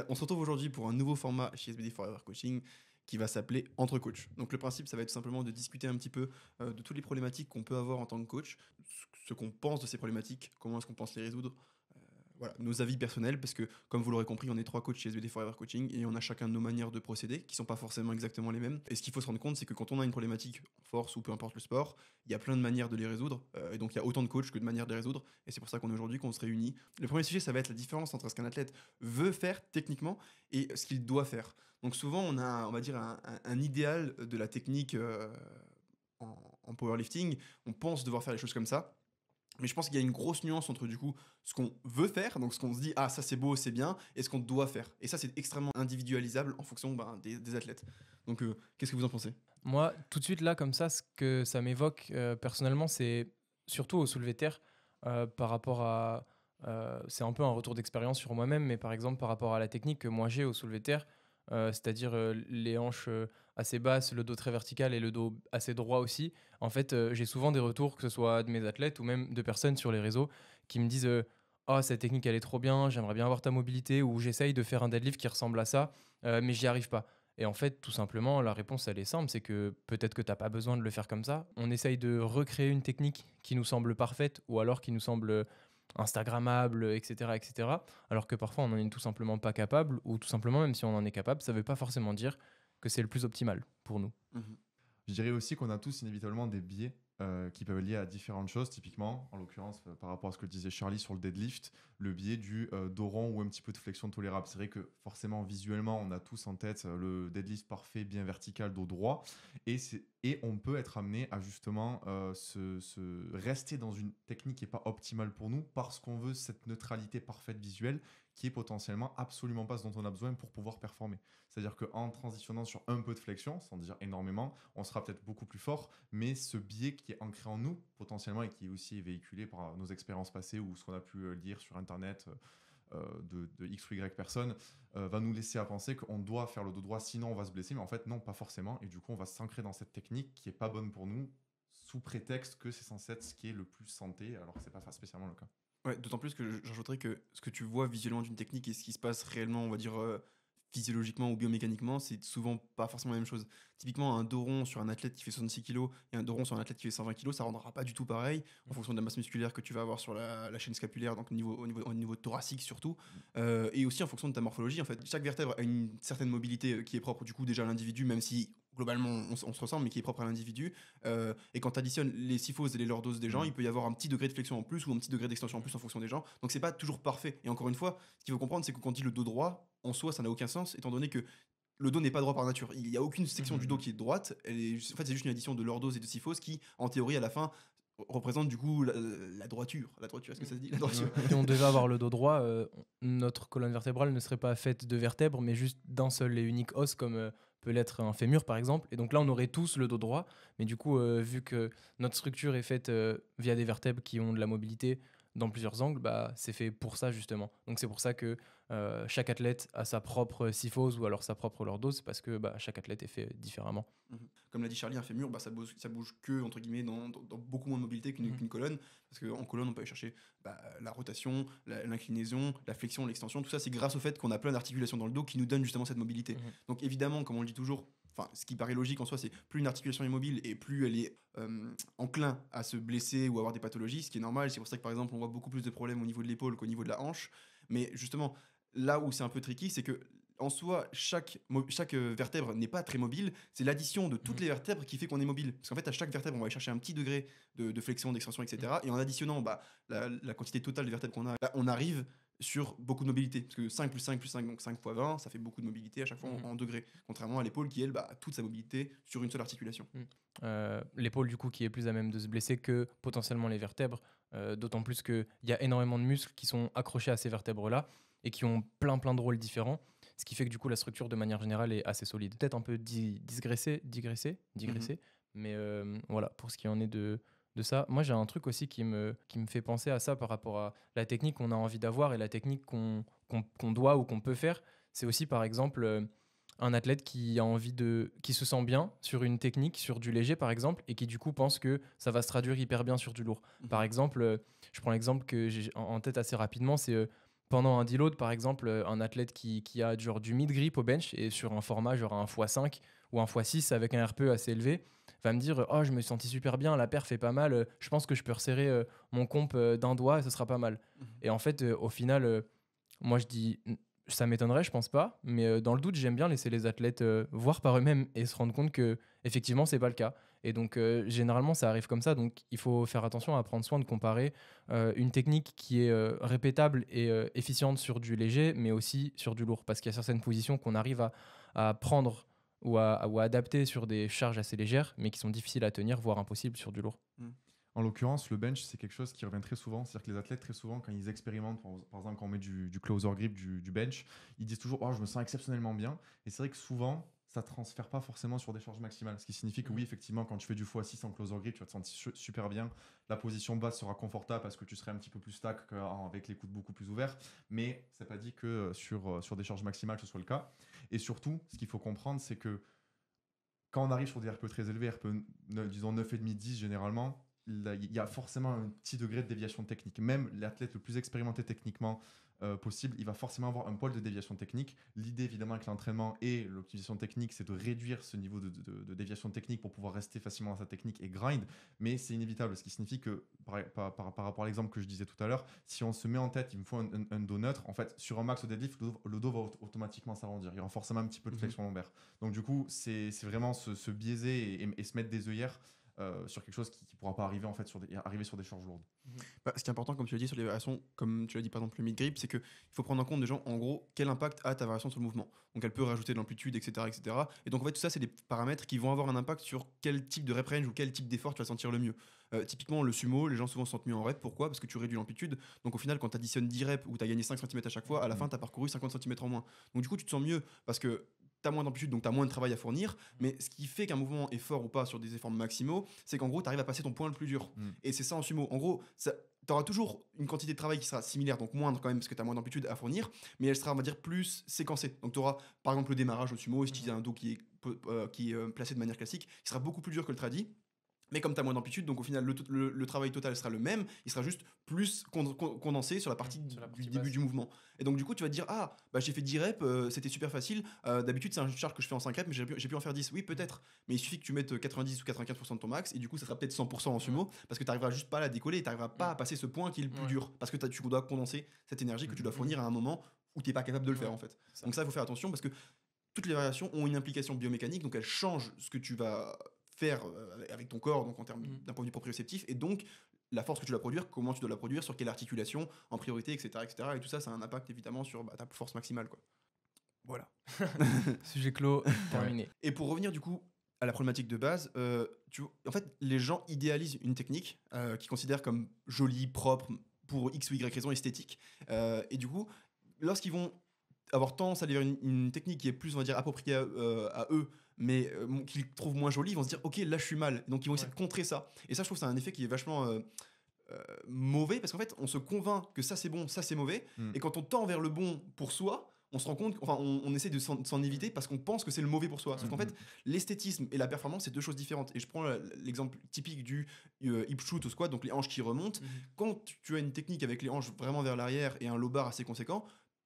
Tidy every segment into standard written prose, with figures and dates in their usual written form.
On se retrouve aujourd'hui pour un nouveau format chez SBD Forever Coaching qui va s'appeler Entre Coach. Donc le principe, ça va être tout simplement de discuter un petit peu de toutes les problématiques qu'on peut avoir en tant que coach, ce qu'on pense de ces problématiques, comment est-ce qu'on pense les résoudre, voilà, nos avis personnels, parce que comme vous l'aurez compris, on est 3 coachs chez SBD Forever Coaching et on a chacun nos manières de procéder qui sont pas forcément exactement les mêmes. Et ce qu'il faut se rendre compte, c'est que quand on a une problématique en force ou peu importe le sport, il y a plein de manières de les résoudre, et donc il y a autant de coachs que de manières de les résoudre, et c'est pour ça qu'on est aujourd'hui qu'on se réunit. Le premier sujet, ça va être la différence entre ce qu'un athlète veut faire techniquement et ce qu'il doit faire. Donc souvent, on a, on va dire, un idéal de la technique en powerlifting, on pense devoir faire les choses comme ça. Mais je pense qu'il y a une grosse nuance entre du coup ce qu'on veut faire, donc ce qu'on se dit ah ça c'est beau, c'est bien, et ce qu'on doit faire. Et ça c'est extrêmement individualisable en fonction des athlètes. Donc qu'est-ce que vous en pensez? Moi, tout de suite, là, comme ça, ce que ça m'évoque personnellement, c'est surtout au soulevé de terre par rapport à. C'est un peu un retour d'expérience sur moi-même, mais par exemple, par rapport à la technique que moi j'ai au soulevé de terre, c'est-à-dire les hanches assez basses, le dos très vertical et le dos assez droit aussi. En fait, j'ai souvent des retours, que ce soit de mes athlètes ou même de personnes sur les réseaux, qui me disent oh, cette technique, elle est trop bien, j'aimerais bien avoir ta mobilité, ou j'essaye de faire un deadlift qui ressemble à ça, mais j'y arrive pas. Et en fait, tout simplement, la réponse, elle est simple, c'est que peut-être que tu n'as pas besoin de le faire comme ça. On essaye de recréer une technique qui nous semble parfaite ou alors qui nous semble instagrammable, etc., etc. Alors que parfois, on n'en est tout simplement pas capable ou tout simplement, même si on en est capable, ça ne veut pas forcément dire que c'est le plus optimal pour nous. Mhm. Je dirais aussi qu'on a tous inévitablement des biais qui peuvent être liés à différentes choses. Typiquement, en l'occurrence, par rapport à ce que disait Charlie sur le deadlift, le biais du dos rond ou un petit peu de flexion tolérable. C'est vrai que forcément, visuellement, on a tous en tête le deadlift parfait, bien vertical, dos droit. Et on peut être amené à justement rester dans une technique qui n'est pas optimale pour nous parce qu'on veut cette neutralité parfaite visuelle qui est potentiellement absolument pas ce dont on a besoin pour pouvoir performer. C'est-à-dire qu'en transitionnant sur un peu de flexion, sans dire énormément, on sera peut-être beaucoup plus fort, mais ce biais qui est ancré en nous, potentiellement, et qui est aussi véhiculé par nos expériences passées ou ce qu'on a pu lire sur Internet de X ou Y personnes, va nous laisser à penser qu'on doit faire le dos droit, sinon on va se blesser, mais en fait, non, pas forcément, et du coup, on va s'ancrer dans cette technique qui est pas bonne pour nous, sous prétexte que c'est censé être ce qui est le plus santé, alors que c'est pas spécialement le cas. Ouais, d'autant plus que j'ajouterais que ce que tu vois visuellement d'une technique et ce qui se passe réellement, on va dire physiologiquement ou biomécaniquement, c'est souvent pas forcément la même chose. Typiquement, un dos rond sur un athlète qui fait 66 kg et un dos rond sur un athlète qui fait 120 kg, ça rendra pas du tout pareil en fonction de la masse musculaire que tu vas avoir sur la chaîne scapulaire, donc au niveau thoracique surtout, et aussi en fonction de ta morphologie. En fait, chaque vertèbre a une certaine mobilité qui est propre du coup déjà à l'individu, même si globalement on se ressemble, mais qui est propre à l'individu. Et quand tu additionnes les syphoses et les lordoses des gens, il peut y avoir un petit degré de flexion en plus ou un petit degré d'extension en plus en fonction des gens. Donc c'est pas toujours parfait. Et encore une fois, ce qu'il faut comprendre, c'est que quand on dit le dos droit, en soi, ça n'a aucun sens, étant donné que le dos n'est pas droit par nature. Il n'y a aucune section du dos qui est droite. En fait, c'est juste une addition de lordose et de syphose qui, en théorie, à la fin, représente du coup la droiture. La droiture, est-ce que ça se dit la droiture? Si on devait avoir le dos droit, notre colonne vertébrale ne serait pas faite de vertèbres, mais juste d'un seul et unique os, comme peut l'être un fémur par exemple. Et donc là, on aurait tous le dos droit, mais du coup, vu que notre structure est faite via des vertèbres qui ont de la mobilité dans plusieurs angles, bah, c'est fait pour ça justement. Donc c'est pour ça que chaque athlète a sa propre syphose ou alors sa propre lordose, parce que bah, chaque athlète est fait différemment. Comme l'a dit Charlie, un fémur, ça bouge que entre guillemets dans beaucoup moins de mobilité qu'une colonne, parce qu'en colonne on peut aller chercher la rotation, l'inclinaison, la flexion, l'extension, tout ça c'est grâce au fait qu'on a plein d'articulations dans le dos qui nous donnent justement cette mobilité. Donc évidemment, comme on le dit toujours, enfin ce qui paraît logique en soi, c'est plus une articulation est mobile et plus elle est enclin à se blesser ou avoir des pathologies, ce qui est normal. C'est pour ça que par exemple on voit beaucoup plus de problèmes au niveau de l'épaule qu'au niveau de la hanche. Mais justement, là où c'est un peu tricky, c'est que en soi, chaque vertèbre n'est pas très mobile. C'est l'addition de toutes les vertèbres qui fait qu'on est mobile. Parce qu'en fait, à chaque vertèbre, on va aller chercher un petit degré de flexion, d'extension, etc. Et en additionnant la quantité totale de vertèbres qu'on a, on arrive sur beaucoup de mobilité. Parce que 5 plus 5 plus 5, donc 5 fois 20, ça fait beaucoup de mobilité à chaque fois en degrés. Contrairement à l'épaule qui, elle, a toute sa mobilité sur une seule articulation. L'épaule, du coup, qui est plus à même de se blesser que potentiellement les vertèbres. D'autant plus qu'il y a énormément de muscles qui sont accrochés à ces vertèbres-là et qui ont plein de rôles différents. Ce qui fait que du coup la structure de manière générale est assez solide. Peut-être un peu digresser, mais voilà, pour ce qui en est de ça. Moi j'ai un truc aussi qui me fait penser à ça par rapport à la technique qu'on a envie d'avoir et la technique qu'on doit ou qu'on peut faire. C'est aussi par exemple un athlète qui se sent bien sur une technique, sur du léger par exemple, et qui du coup pense que ça va se traduire hyper bien sur du lourd. Par exemple, je prends l'exemple que j'ai en tête assez rapidement, c'est pendant un deload, par exemple, un athlète qui a genre du mid-grip au bench et sur un format genre un x5 ou un x6 avec un RPE assez élevé, va me dire oh, je me suis senti super bien, la perf est pas mal, je pense que je peux resserrer mon comp d'un doigt et ce sera pas mal. Et en fait, au final, moi je dis ça m'étonnerait, je pense pas, mais dans le doute, j'aime bien laisser les athlètes voir par eux-mêmes et se rendre compte que effectivement c'est pas le cas. Et donc généralement ça arrive comme ça, donc il faut faire attention à prendre soin de comparer une technique qui est répétable et efficiente sur du léger, mais aussi sur du lourd, parce qu'il y a certaines positions qu'on arrive à prendre ou à adapter sur des charges assez légères, mais qui sont difficiles à tenir, voire impossibles sur du lourd. En l'occurrence, le bench, c'est quelque chose qui revient très souvent. C'est-à-dire que les athlètes, très souvent, quand ils expérimentent, par exemple, quand on met du closer grip, du bench, ils disent toujours « Oh, je me sens exceptionnellement bien ». Et c'est vrai que souvent, ça ne transfère pas forcément sur des charges maximales. Ce qui signifie que oui, effectivement, quand tu fais du x6 en closer grip, tu vas te sentir super bien. La position basse sera confortable parce que tu serais un petit peu plus stack avec les coudes beaucoup plus ouverts. Mais ce n'est pas dit que sur des charges maximales, ce soit le cas. Et surtout, ce qu'il faut comprendre, c'est que quand on arrive sur des RPE très élevés, RPE, disons 9,5-10 généralement, il y a forcément un petit degré de déviation technique. Même l'athlète le plus expérimenté techniquement possible, il va forcément avoir un pôle de déviation technique. L'idée, évidemment, avec l'entraînement et l'optimisation technique, c'est de réduire ce niveau de déviation technique pour pouvoir rester facilement dans sa technique et grind. Mais c'est inévitable, ce qui signifie que, par rapport à l'exemple que je disais tout à l'heure, si on se met en tête, il me faut un dos neutre, en fait, sur un max au deadlift, le dos va automatiquement s'arrondir. Il y aura forcément un petit peu de flexion lombaire. Donc, du coup, c'est vraiment se biaiser et se mettre des œillères sur quelque chose qui ne pourra pas arriver, en fait, arriver sur des charges lourdes. Bah, ce qui est important, comme tu l'as dit, sur les variations, comme tu l'as dit par exemple le mid-grip, c'est qu'il faut prendre en compte déjà, en gros, quel impact a ta variation sur le mouvement. Donc elle peut rajouter de l'amplitude, etc., etc. Et donc en fait, tout ça, c'est des paramètres qui vont avoir un impact sur quel type de rep range ou quel type d'effort tu vas sentir le mieux. Typiquement, le sumo, les gens souvent se sentent mieux en rep. Pourquoi ? Parce que tu réduis l'amplitude. Donc au final, quand tu additionnes 10 reps ou tu as gagné 5 cm à chaque fois, à la fin, tu as parcouru 50 cm en moins. Donc du coup, tu te sens mieux parce que tu as moins d'amplitude, donc tu as moins de travail à fournir. Mais ce qui fait qu'un mouvement est fort ou pas sur des efforts maximaux, c'est qu'en gros, tu arrives à passer ton point le plus dur. Et c'est ça en sumo. En gros, tu auras toujours une quantité de travail qui sera similaire, donc moindre quand même, parce que tu as moins d'amplitude à fournir, mais elle sera, on va dire, plus séquencée. Donc tu auras, par exemple, le démarrage au sumo, si tu as un dos qui est placé de manière classique, qui sera beaucoup plus dur que le tradi. Mais comme tu as moins d'amplitude, donc au final, le travail total sera le même, il sera juste plus condensé sur la partie du début du mouvement. Et donc, du coup, tu vas te dire, ah, bah, j'ai fait 10 reps, c'était super facile. D'habitude, c'est un charge que je fais en 5 reps, mais j'ai pu en faire 10. Oui, peut-être. Mais il suffit que tu mettes 90 ou 95% de ton max, et du coup, ça sera peut-être 100% en sumo, parce que tu n'arriveras juste pas à la décoller, tu n'arriveras pas à passer ce point qui est le plus dur, parce que tu dois condenser cette énergie que tu dois fournir à un moment où tu n'es pas capable de le faire, en fait. Donc, ça, il faut faire attention, parce que toutes les variations ont une implication biomécanique, donc elles changent ce que tu vas faire avec ton corps, donc en termes d'un point de vue proprioceptif, et donc la force que tu dois produire, comment tu dois la produire, sur quelle articulation, en priorité, etc. etc. Et tout ça, ça a un impact évidemment sur ta force maximale, quoi. Voilà. Sujet clos, terminé. Et pour revenir du coup à la problématique de base, en fait, les gens idéalisent une technique qu'ils considèrent comme jolie, propre, pour X ou Y raison esthétique. Et du coup, lorsqu'ils vont avoir tendance à aller vers une technique qui est plus, on va dire, appropriée à eux, mais qu'ils trouvent moins jolie, ils vont se dire ok, là je suis mal, donc ils vont essayer de contrer ça. Et ça, je trouve que c'est un effet qui est vachement mauvais, parce qu'en fait on se convainc que ça c'est bon, ça c'est mauvais, et quand on tend vers le bon pour soi, on se rend compte, enfin on essaie de s'en éviter parce qu'on pense que c'est le mauvais pour soi. Sauf qu'en fait, l'esthétisme et la performance, c'est deux choses différentes. Et je prends l'exemple typique du hip shoot au squat, donc les hanches qui remontent. Quand tu as une technique avec les hanches vraiment vers l'arrière et un low bar assez conséquent,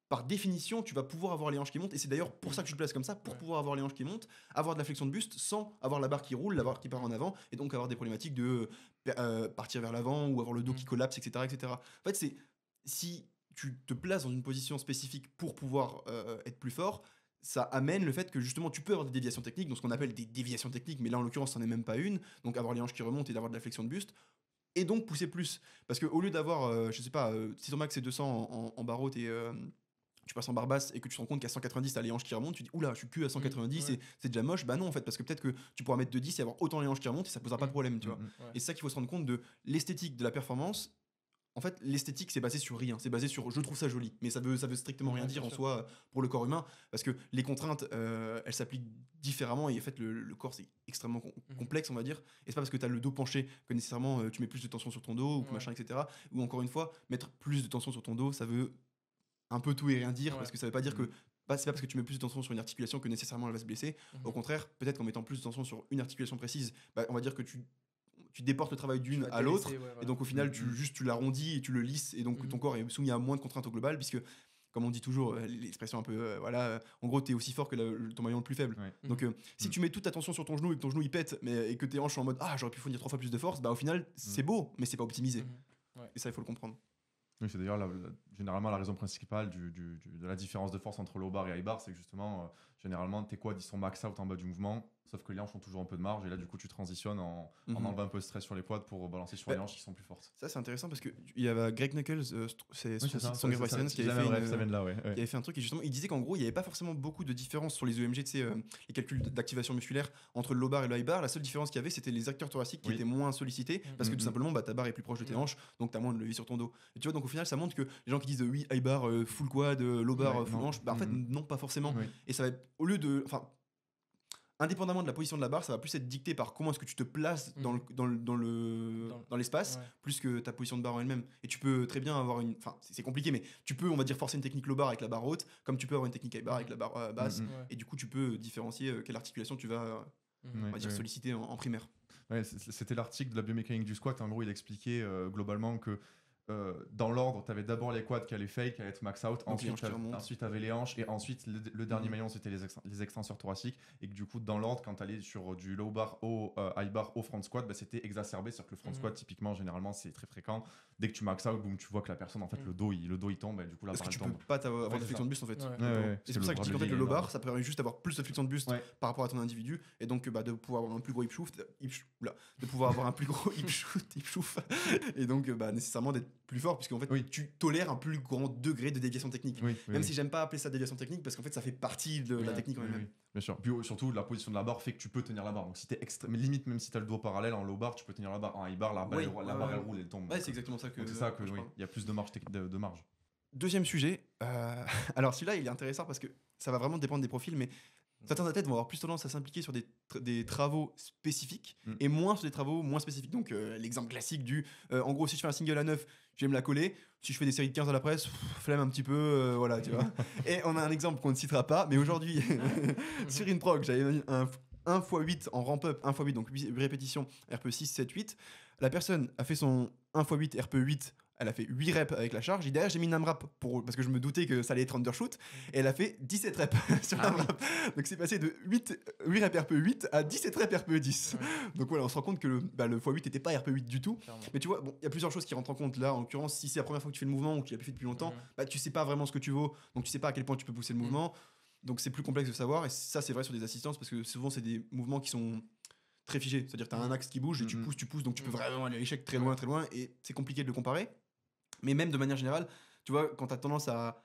par définition, tu vas pouvoir avoir les hanches qui montent, et c'est d'ailleurs pour ça que tu te places comme ça, pour pouvoir avoir les hanches qui montent, avoir de la flexion de buste sans avoir la barre qui roule, la barre qui part en avant, et donc avoir des problématiques de partir vers l'avant ou avoir le dos qui collapse, etc., etc. En fait, si tu te places dans une position spécifique pour pouvoir être plus fort, ça amène le fait que justement tu peux avoir des déviations techniques, donc ce qu'on appelle des déviations techniques, mais là en l'occurrence, c'en est même pas une, donc avoir les hanches qui remontent et d'avoir de la flexion de buste, et donc pousser plus. Parce qu'au lieu d'avoir, je sais pas, si ton max c'est 200 en barreau, tu passes en barre basse et que tu te rends compte qu'à 190 t'as les hanches qui remontent, tu dis oula, je suis que à 190 et c'est déjà moche. Bah non, en fait, parce que peut-être que tu pourras mettre de 10 et avoir autant les hanches qui remontent et ça posera pas de problème, tu vois. Et c'est ça qu'il faut se rendre compte de l'esthétique de la performance. En fait, l'esthétique, c'est basé sur rien. C'est basé sur je trouve ça joli. Mais ça veut strictement rien dire en soi pour le corps humain, parce que les contraintes, elles s'appliquent différemment. Et en fait, le corps, c'est extrêmement complexe, on va dire. Et c'est pas parce que tu as le dos penché que nécessairement tu mets plus de tension sur ton dos ou machin, etc. Ou encore une fois, mettre plus de tension sur ton dos, ça veut un peu tout et rien dire, parce que ça veut pas dire que c'est pas parce que tu mets plus de tension sur une articulation que nécessairement elle va se blesser. Au contraire, peut-être qu'en mettant plus de tension sur une articulation précise, on va dire que tu tu déportes le travail d'une à l'autre, et donc au final tu l'arrondis et tu le lisses, et donc ton corps est soumis à moins de contraintes au global, puisque comme on dit toujours, l'expression un peu, en gros, t'es aussi fort que ton maillon le plus faible. Ouais. Donc, si tu mets toute ta tension sur ton genou et que ton genou il pète, et que tes hanches sont en mode j'aurais pu fournir 3 fois plus de force, bah au final, c'est beau, mais c'est pas optimisé. Et ça, il faut le comprendre. Oui, c'est d'ailleurs généralement la raison principale de la différence de force entre low bar et high bar, c'est que justement, généralement, tes quads ils sont max out en bas du mouvement, sauf que les hanches ont toujours un peu de marge, et là, du coup, tu transitionnes en enlevant un peu de stress sur les quads pour balancer sur les hanches qui sont plus fortes. Ça, c'est intéressant parce qu'il y avait Greg Knuckles, c'est Stronger by Science, qui avait fait un truc, et justement, il disait qu'en gros, il n'y avait pas forcément beaucoup de différence sur les EMG, tu sais, les calculs d'activation musculaire entre le low bar et le high bar. La seule différence qu'il y avait, c'était les acteurs thoraciques qui étaient moins sollicités, parce que tout simplement, ta barre est plus proche de tes hanches, donc tu as moins de levier sur ton dos. Et tu vois, donc au final, ça montre que les gens qui disent oui, high bar, full quad, low bar, full hanche, en fait, non, pas forcément. Et ça va être, au lieu de. Indépendamment de la position de la barre, ça va plus être dicté par comment est-ce que tu te places dans l'espace, plus que ta position de barre en elle-même. Et tu peux très bien avoir une... Enfin, c'est compliqué, mais tu peux, on va dire, forcer une technique low bar avec la barre haute, comme tu peux avoir une technique high bar avec la barre basse. Et du coup, tu peux différencier quelle articulation tu vas, on va dire, solliciter en primaire. Ouais, c'était l'article de la biomécanique du squat. En gros, il expliquait globalement que dans l'ordre, tu avais d'abord les quads qui allaient fake, qui allaient être max out, ensuite tu avais les hanches, et ensuite le dernier maillon c'était les extenseurs thoraciques, et que du coup dans l'ordre, quand tu allais sur du low bar au high bar au front squat, c'était exacerbé, c'est-à-dire que le front squat typiquement généralement c'est très fréquent, dès que tu max out, boum, tu vois que la personne en fait le dos il tombe, et du coup la barre parce que tu tombe. peux pas avoir de flexion de buste en fait. Et c'est pour ça que je dis qu'en fait le low bar ça permet juste d'avoir plus de flexion de buste par rapport à ton individu, et donc de pouvoir avoir un plus gros hip shoot, de pouvoir avoir un plus gros hip shoot et donc nécessairement d'être plus fort, puisque en fait tu tolères un plus grand degré de déviation technique. Même si j'aime pas appeler ça déviation technique, parce qu'en fait ça fait partie de la technique en elle-même. Bien sûr. Puis surtout la position de la barre fait que tu peux tenir la barre. Donc si t'es mais limite même si t'as le dos parallèle en low bar, tu peux tenir la barre. En high bar, la barre elle roule, elle tombe. Ouais, c'est exactement ça que. C'est ça que il y a plus de marge marge. Deuxième sujet. Alors celui-là il est intéressant parce que ça va vraiment dépendre des profils, mais certains athlètes vont avoir plus tendance à s'impliquer sur des travaux spécifiques et moins sur des travaux moins spécifiques. Donc l'exemple classique en gros, si je fais un single à 9, je vais me la coller. Si je fais des séries de 15 à la presse, flemme un petit peu, voilà, tu vois. Et on a un exemple qu'on ne citera pas, mais aujourd'hui, sur une prog, j'avais mis un 1x8 en ramp-up, 1x8, donc 8 répétitions, RPE 6, 7, 8. La personne a fait son 1x8, RPE 8, elle a fait 8 reps avec la charge. Et derrière, j'ai mis une AMRAP parce que je me doutais que ça allait être undershoot. Et elle a fait 17 reps sur l'AMRAP. Donc c'est passé de 8 reps RPE 8 à 17 reps RPE 10. Donc voilà, on se rend compte que le x8 n'était pas RPE 8 du tout. Clairement. Mais tu vois, il y a plusieurs choses qui rentrent en compte là. En l'occurrence, si c'est la première fois que tu fais le mouvement ou que tu l'as plus fait depuis longtemps, tu sais pas vraiment ce que tu vaux. Donc tu sais pas à quel point tu peux pousser le mouvement. Donc c'est plus complexe de savoir. Et ça, c'est vrai sur des assistances parce que souvent, c'est des mouvements qui sont très figés. C'est-à-dire que tu as un axe qui bouge et tu pousses. Donc tu peux vraiment aller à l'échec très loin. Et c'est compliqué de le comparer. Mais même de manière générale, tu vois, quand tu as tendance à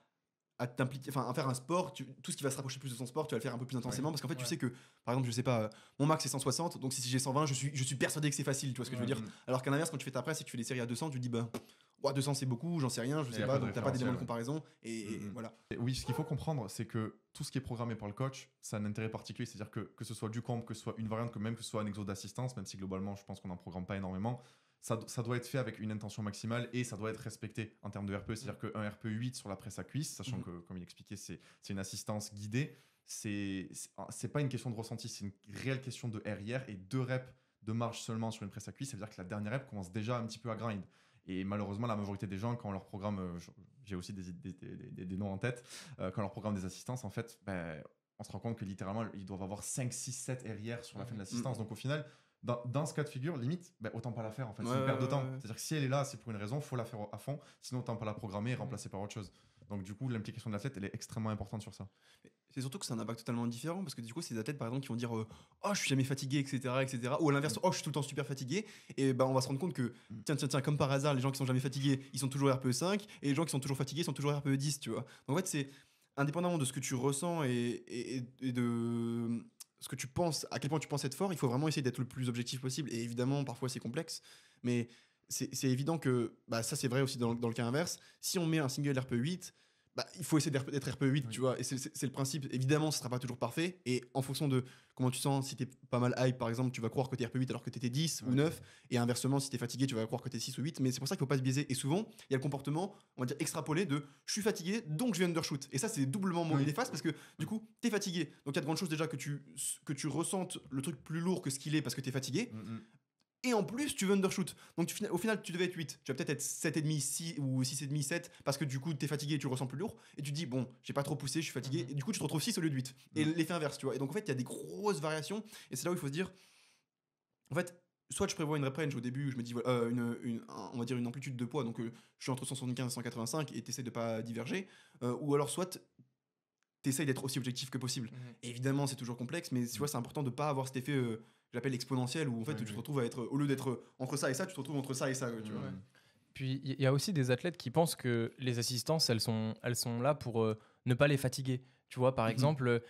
t'impliquer, à faire un sport, tout ce qui va se rapprocher plus de ton sport, tu vas le faire un peu plus intensément parce qu'en fait, tu sais que, par exemple, je sais pas, mon max c'est 160, donc si j'ai 120, je suis persuadé que c'est facile, tu vois ce que je veux dire. Alors qu'à l'inverse, quand tu fais ta presse et que tu fais des séries à 200, tu te dis, 200 c'est beaucoup, j'en sais rien, je sais pas, donc t'as pas d'éléments de comparaison, et voilà. Et oui, ce qu'il faut comprendre, c'est que tout ce qui est programmé par le coach, ça a un intérêt particulier, c'est-à-dire que ce soit du comp, que ce soit une variante, que ce soit un exo d'assistance, même si globalement, je pense qu'on n'en programme pas énormément. Ça doit être fait avec une intention maximale et ça doit être respecté en termes de RPE. C'est-à-dire qu'un RPE 8 sur la presse à cuisse, sachant que, comme il expliquait, c'est une assistance guidée, c'est pas une question de ressenti, c'est une réelle question de RIR, et 2 reps de marge seulement sur une presse à cuisse, ça veut dire que la dernière rep commence déjà un petit peu à grind. Et malheureusement, la majorité des gens, quand on leur programme, j'ai aussi des noms en tête, quand on leur programme des assistances, en fait, on se rend compte que littéralement, ils doivent avoir 5, 6, 7 RIR sur la fin de l'assistance. Donc au final, dans ce cas de figure, limite, autant pas la faire en fait. C'est une perte de temps. C'est-à-dire que si elle est là, c'est pour une raison, faut la faire à fond. Sinon, autant pas la programmer et remplacer par autre chose. Donc du coup, l'implication de l'athlète, elle est extrêmement importante sur ça. C'est surtout que c'est un impact totalement différent parce que du coup, c'est des athlètes par exemple qui vont dire oh, je suis jamais fatigué, etc. Ou à l'inverse, oh, je suis tout le temps super fatigué. Et on va se rendre compte que, tiens, comme par hasard, les gens qui sont jamais fatigués, ils sont toujours RPE 5, et les gens qui sont toujours fatigués sont toujours RPE 10, tu vois. Donc en fait, c'est indépendamment de ce que tu ressens et de ce que tu penses, à quel point tu penses être fort, il faut vraiment essayer d'être le plus objectif possible. Et évidemment, parfois c'est complexe, mais c'est évident que ça c'est vrai aussi dans le cas inverse. Si on met un single RPE 8, il faut essayer d'être RPE 8, tu vois, et c'est le principe. Évidemment, ce sera pas toujours parfait, et en fonction de comment tu sens, si t'es pas mal hype par exemple, tu vas croire que t'es RPE 8 alors que t'étais 10 ou 9, et inversement, si t'es fatigué, tu vas croire que t'es 6 ou 8, mais c'est pour ça qu'il faut pas se biaiser. Et souvent, il y a le comportement, on va dire, extrapolé de je suis fatigué, donc je vais undershoot. Et ça, c'est doublement néfaste parce que du coup, t'es fatigué. Donc il y a de grandes choses déjà que tu ressentes le truc plus lourd que ce qu'il est parce que t'es fatigué. et en plus tu veux undershoot. Donc au final tu devais être 8, tu vas peut-être être 7,5 6 ou 6,5 7 parce que du coup t'es fatigué et tu ressens plus lourd et tu te dis bon j'ai pas trop poussé, je suis fatigué et du coup tu te retrouves 6 au lieu de 8 et l'effet inverse tu vois. Et donc en fait il y a des grosses variations et c'est là où il faut se dire en fait soit je prévois une rep range au début, je me dis voilà, on va dire une amplitude de poids, donc je suis entre 175 et 185 et t'essaies de pas diverger, ou alors soit t'essayes d'être aussi objectif que possible. Et évidemment c'est toujours complexe, mais tu vois c'est important de pas avoir cet effet j'appelle exponentiel où en fait tu te retrouves à être au lieu d'être entre ça et ça, tu te retrouves entre ça et ça, tu vois. Puis il y a aussi des athlètes qui pensent que les assistances, elles sont là pour ne pas les fatiguer. Tu vois, par exemple,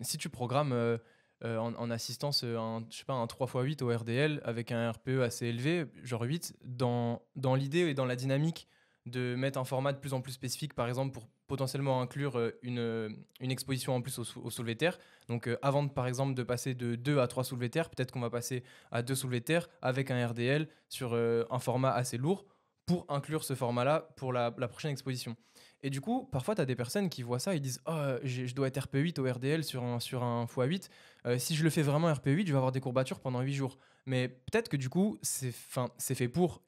si tu programmes en assistance je sais pas, un 3x8 au RDL avec un RPE assez élevé, genre 8, dans l'idée et dans la dynamique de mettre un format de plus en plus spécifique, par exemple, pour potentiellement inclure une exposition en plus au soulevé de terre. Donc avant, par exemple, de passer de 2 à 3 soulevés de terre, peut-être qu'on va passer à 2 soulevés de terre avec un RDL sur un format assez lourd pour inclure ce format-là pour la prochaine exposition. Et du coup, parfois, tu as des personnes qui voient ça et disent « Oh, je dois être RP8 au RDL sur un x8. Si je le fais vraiment RP8, je vais avoir des courbatures pendant 8 jours. » Mais peut-être que du coup, c'est fait pour.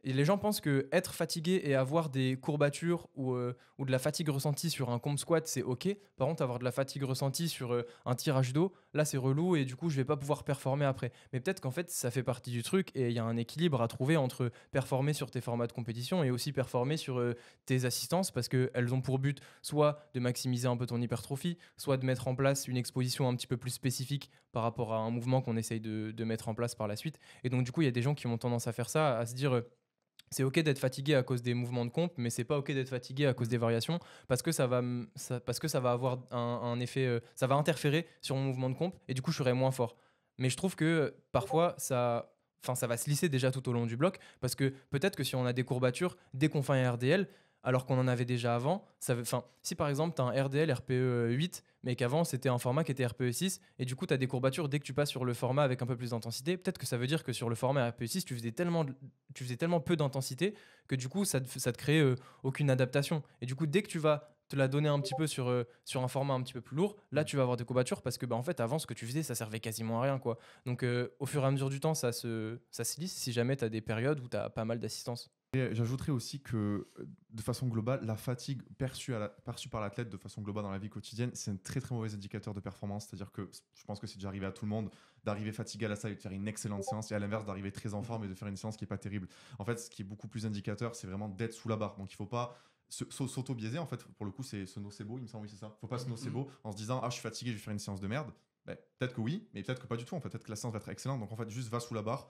Et les gens pensent que être fatigué et avoir des courbatures ou de la fatigue ressentie sur un comp squat, c'est OK. Par contre, avoir de la fatigue ressentie sur un tirage d'eau, là, c'est relou et du coup, je vais pas pouvoir performer après. Mais peut-être qu'en fait, ça fait partie du truc et il y a un équilibre à trouver entre performer sur tes formats de compétition et aussi performer sur tes assistances parce qu'elles ont pour but soit de maximiser un peu ton hypertrophie, soit de mettre en place une exposition un petit peu plus spécifique par rapport à un mouvement qu'on essaye de mettre en place par la suite. Et donc, du coup, il y a des gens qui ont tendance à faire ça, à se dire c'est ok d'être fatigué à cause des mouvements de comp, mais c'est pas ok d'être fatigué à cause des variations parce que ça va avoir un effet, ça va interférer sur mon mouvement de comp et du coup je serai moins fort. Mais je trouve que parfois ça va se lisser déjà tout au long du bloc parce que peut-être que si on a des courbatures dès qu'on fait un RDL, alors qu'on en avait déjà avant, si par exemple tu as un RDL RPE 8 mais qu'avant c'était un format qui était RPE 6 et du coup tu as des courbatures dès que tu passes sur le format avec un peu plus d'intensité, peut-être que ça veut dire que sur le format RPE 6 tu faisais tellement peu d'intensité que du coup ça te crée aucune adaptation et du coup dès que tu vas te la donner un petit peu sur un format un petit peu plus lourd, là tu vas avoir des courbatures parce que en fait avant ce que tu faisais ça servait quasiment à rien quoi. Donc au fur et à mesure du temps ça se lisse si jamais tu as des périodes où tu as pas mal d'assistance. Et j'ajouterais aussi que, de façon globale, la fatigue perçue par l'athlète de façon globale dans la vie quotidienne, c'est un très très mauvais indicateur de performance. C'est-à-dire que je pense que c'est déjà arrivé à tout le monde d'arriver fatigué à la salle et de faire une excellente séance, et à l'inverse d'arriver très en forme et de faire une séance qui n'est pas terrible. En fait, ce qui est beaucoup plus indicateur, c'est vraiment d'être sous la barre. Donc il ne faut pas s'auto-biaiser. En fait, pour le coup, c'est ce nocebo, il me semble, oui, c'est ça. Il ne faut pas se nocebo en se disant « Ah, je suis fatigué, je vais faire une séance de merde. » Peut-être que oui, mais peut-être que pas du tout. En fait, peut-être que la séance va être excellente. Donc en fait, juste va sous la barre.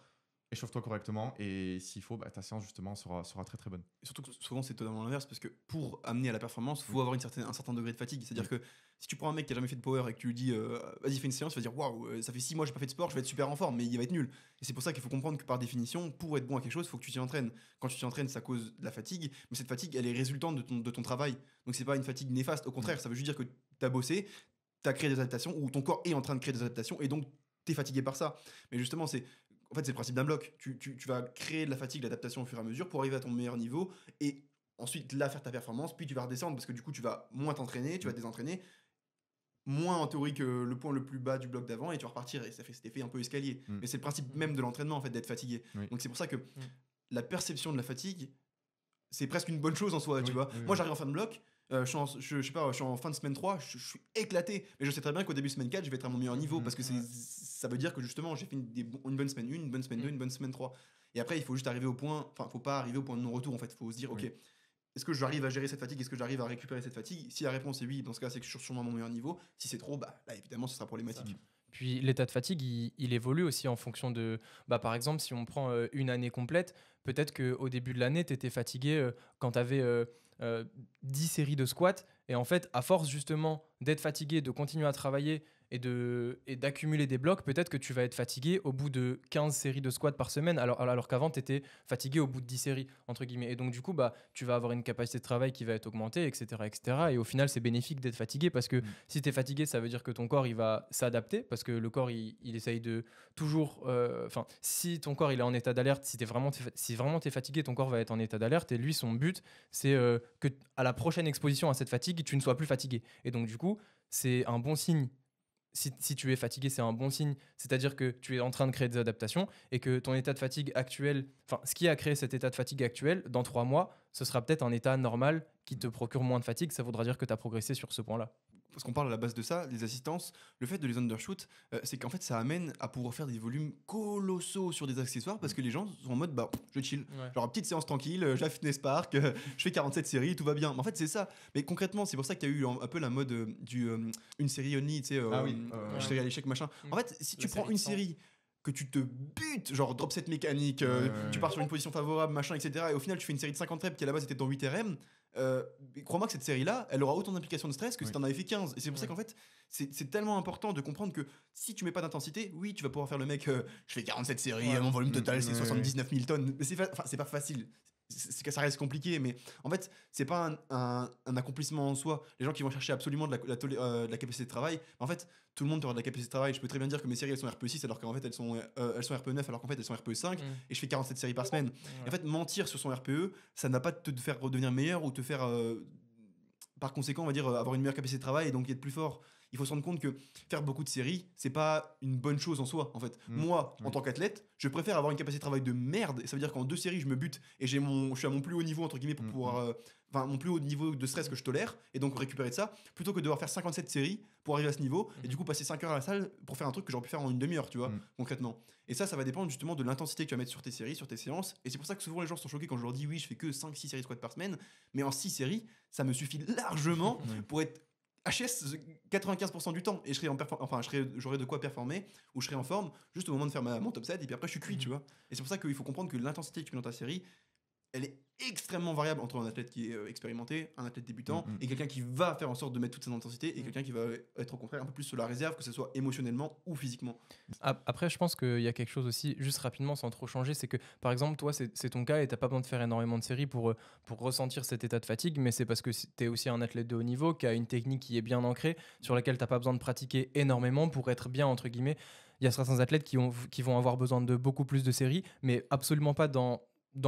Échauffe-toi correctement et s'il faut, ta séance justement sera très très bonne. Et surtout que souvent c'est totalement l'inverse parce que pour amener à la performance, il faut avoir un certain degré de fatigue. C'est-à-dire que si tu prends un mec qui a jamais fait de power et que tu lui dis vas-y fais une séance, il va dire waouh, ça fait 6 mois que j'ai pas fait de sport, je vais être super en forme, mais il va être nul. Et c'est pour ça qu'il faut comprendre que par définition, pour être bon à quelque chose, il faut que tu t'y entraînes. Quand tu t'y entraînes, ça cause de la fatigue, mais cette fatigue elle est résultante de ton travail. Donc c'est pas une fatigue néfaste, au contraire, ça veut juste dire que tu as bossé, tu as créé des adaptations ou ton corps est en train de créer des adaptations et donc tu es fatigué par ça. Mais justement, c'est le principe d'un bloc. Tu vas créer de la fatigue, de l'adaptation au fur et à mesure pour arriver à ton meilleur niveau et ensuite là faire ta performance, puis tu vas redescendre parce que du coup tu vas moins t'entraîner, tu vas te désentraîner, moins en théorie que le point le plus bas du bloc d'avant et tu vas repartir et ça fait cet effet un peu escalier. Mais c'est le principe même de l'entraînement en fait, d'être fatigué. Donc c'est pour ça que la perception de la fatigue, c'est presque une bonne chose en soi, tu vois. Moi j'arrive en fin de bloc, je suis en fin de semaine 3, je suis éclaté, mais je sais très bien qu'au début de semaine 4 je vais être à mon meilleur niveau parce que ça veut dire que justement j'ai fait une bonne semaine 1, une bonne semaine 2, une bonne semaine 3 et après il faut juste arriver au point, enfin faut pas arriver au point de non-retour en fait, il faut se dire ok, est-ce que j'arrive à gérer cette fatigue, est-ce que j'arrive à récupérer cette fatigue? Si la réponse est oui, dans ce cas c'est que je suis sûrement à mon meilleur niveau. Si c'est trop, là évidemment ce sera problématique. Puis l'état de fatigue, il évolue aussi en fonction de... par exemple, si on prend une année complète, peut-être qu'au début de l'année, tu étais fatigué quand tu avais 10 séries de squats. Et en fait, à force justement d'être fatigué, de continuer à travailler et d'accumuler des blocs, peut-être que tu vas être fatigué au bout de 15 séries de squats par semaine, alors qu'avant, tu étais fatigué au bout de 10 séries, entre guillemets. Et donc, du coup, tu vas avoir une capacité de travail qui va être augmentée, etc. etc. Et au final, c'est bénéfique d'être fatigué parce que si tu es fatigué, ça veut dire que ton corps, il va s'adapter parce que le corps, il essaye de toujours... si ton corps, il est en état d'alerte, si vraiment tu es fatigué, ton corps va être en état d'alerte et lui, son but, c'est que à la prochaine exposition à cette fatigue, tu ne sois plus fatigué. Et donc, du coup, c'est un bon signe si tu es fatigué, c'est un bon signe. C'est-à-dire que tu es en train de créer des adaptations et que ton état de fatigue actuel, enfin, ce qui a créé cet état de fatigue actuel, dans 3 mois, ce sera peut-être un état normal qui te procure moins de fatigue. Ça voudra dire que tu as progressé sur ce point-là. Parce qu'on parle à la base de ça, les assistances, le fait de les undershoot, c'est qu'en fait ça amène à pouvoir faire des volumes colossaux sur des accessoires parce que les gens sont en mode bah je chill. Ouais. Genre petite séance tranquille, j'ai la fitness park, je fais 47 séries, tout va bien. Mais en fait c'est ça. Mais concrètement, c'est pour ça qu'il y a eu un peu la mode une série only, tu sais, série à l'échec machin. En fait, si tu La prends série une de 100. série que tu te butes, genre drop set mécanique, tu pars sur une position favorable, machin, etc. Et au final, tu fais une série de 50 reps qui à la base était dans 8 RM. Crois-moi que cette série-là, elle aura autant d'implications de stress que si Ouais. t'en avais fait 15. Et c'est pour ça Ouais. qu'en fait, c'est tellement important de comprendre que si tu mets pas d'intensité, oui, tu vas pouvoir faire le mec, je fais 47 séries, Ouais. mon volume total c'est Ouais. 79 000 tonnes. Mais c'est pas facile. C'est que ça reste compliqué, mais en fait, c'est pas un accomplissement en soi. Les gens qui vont chercher absolument de la capacité de travail, en fait, tout le monde aura de la capacité de travail. Je peux très bien dire que mes séries elles sont RPE6 alors qu'en fait elles sont RPE9 alors qu'en fait elles sont RPE5 et je fais 47 séries par semaine. Et en fait, mentir sur son RPE, ça n'a pas de te faire redevenir meilleur ou te faire, par conséquent, on va dire, avoir une meilleure capacité de travail et donc être plus fort. Il faut se rendre compte que faire beaucoup de séries, c'est pas une bonne chose en soi, en fait. Moi, en tant qu'athlète, je préfère avoir une capacité de travail de merde, et ça veut dire qu'en 2 séries, je me bute et je suis à mon plus haut niveau, entre guillemets, pour pouvoir. Enfin, mon plus haut niveau de stress que je tolère, et donc récupérer de ça, plutôt que de devoir faire 57 séries pour arriver à ce niveau, et du coup passer 5 heures à la salle pour faire un truc que j'aurais pu faire en une demi-heure, tu vois, concrètement. Et ça va dépendre justement de l'intensité que tu vas mettre sur tes séries, sur tes séances, et c'est pour ça que souvent les gens sont choqués quand je leur dis oui, je fais que 5-6 séries squat par semaine, mais en 6 séries, ça me suffit largement pour être HS 95% du temps et j'aurais de quoi performer ou je serais en forme juste au moment de faire mon top 7 et puis après je suis cuit, tu vois. Et c'est pour ça qu'il faut comprendre que l'intensité que tu mets dans ta série, elle est extrêmement variable entre un athlète qui est expérimenté, un athlète débutant et quelqu'un qui va faire en sorte de mettre toute ses intensités et quelqu'un qui va être au contraire un peu plus sur la réserve, que ce soit émotionnellement ou physiquement. Après, je pense qu'il y a quelque chose aussi, juste rapidement, sans trop changer, c'est que, par exemple, toi, c'est ton cas et t'as pas besoin de faire énormément de séries pour ressentir cet état de fatigue, mais c'est parce que tu es aussi un athlète de haut niveau, qui a une technique qui est bien ancrée, sur laquelle t'as pas besoin de pratiquer énormément pour être bien, entre guillemets. Il y a certains athlètes qui vont avoir besoin de beaucoup plus de séries, mais absolument pas dans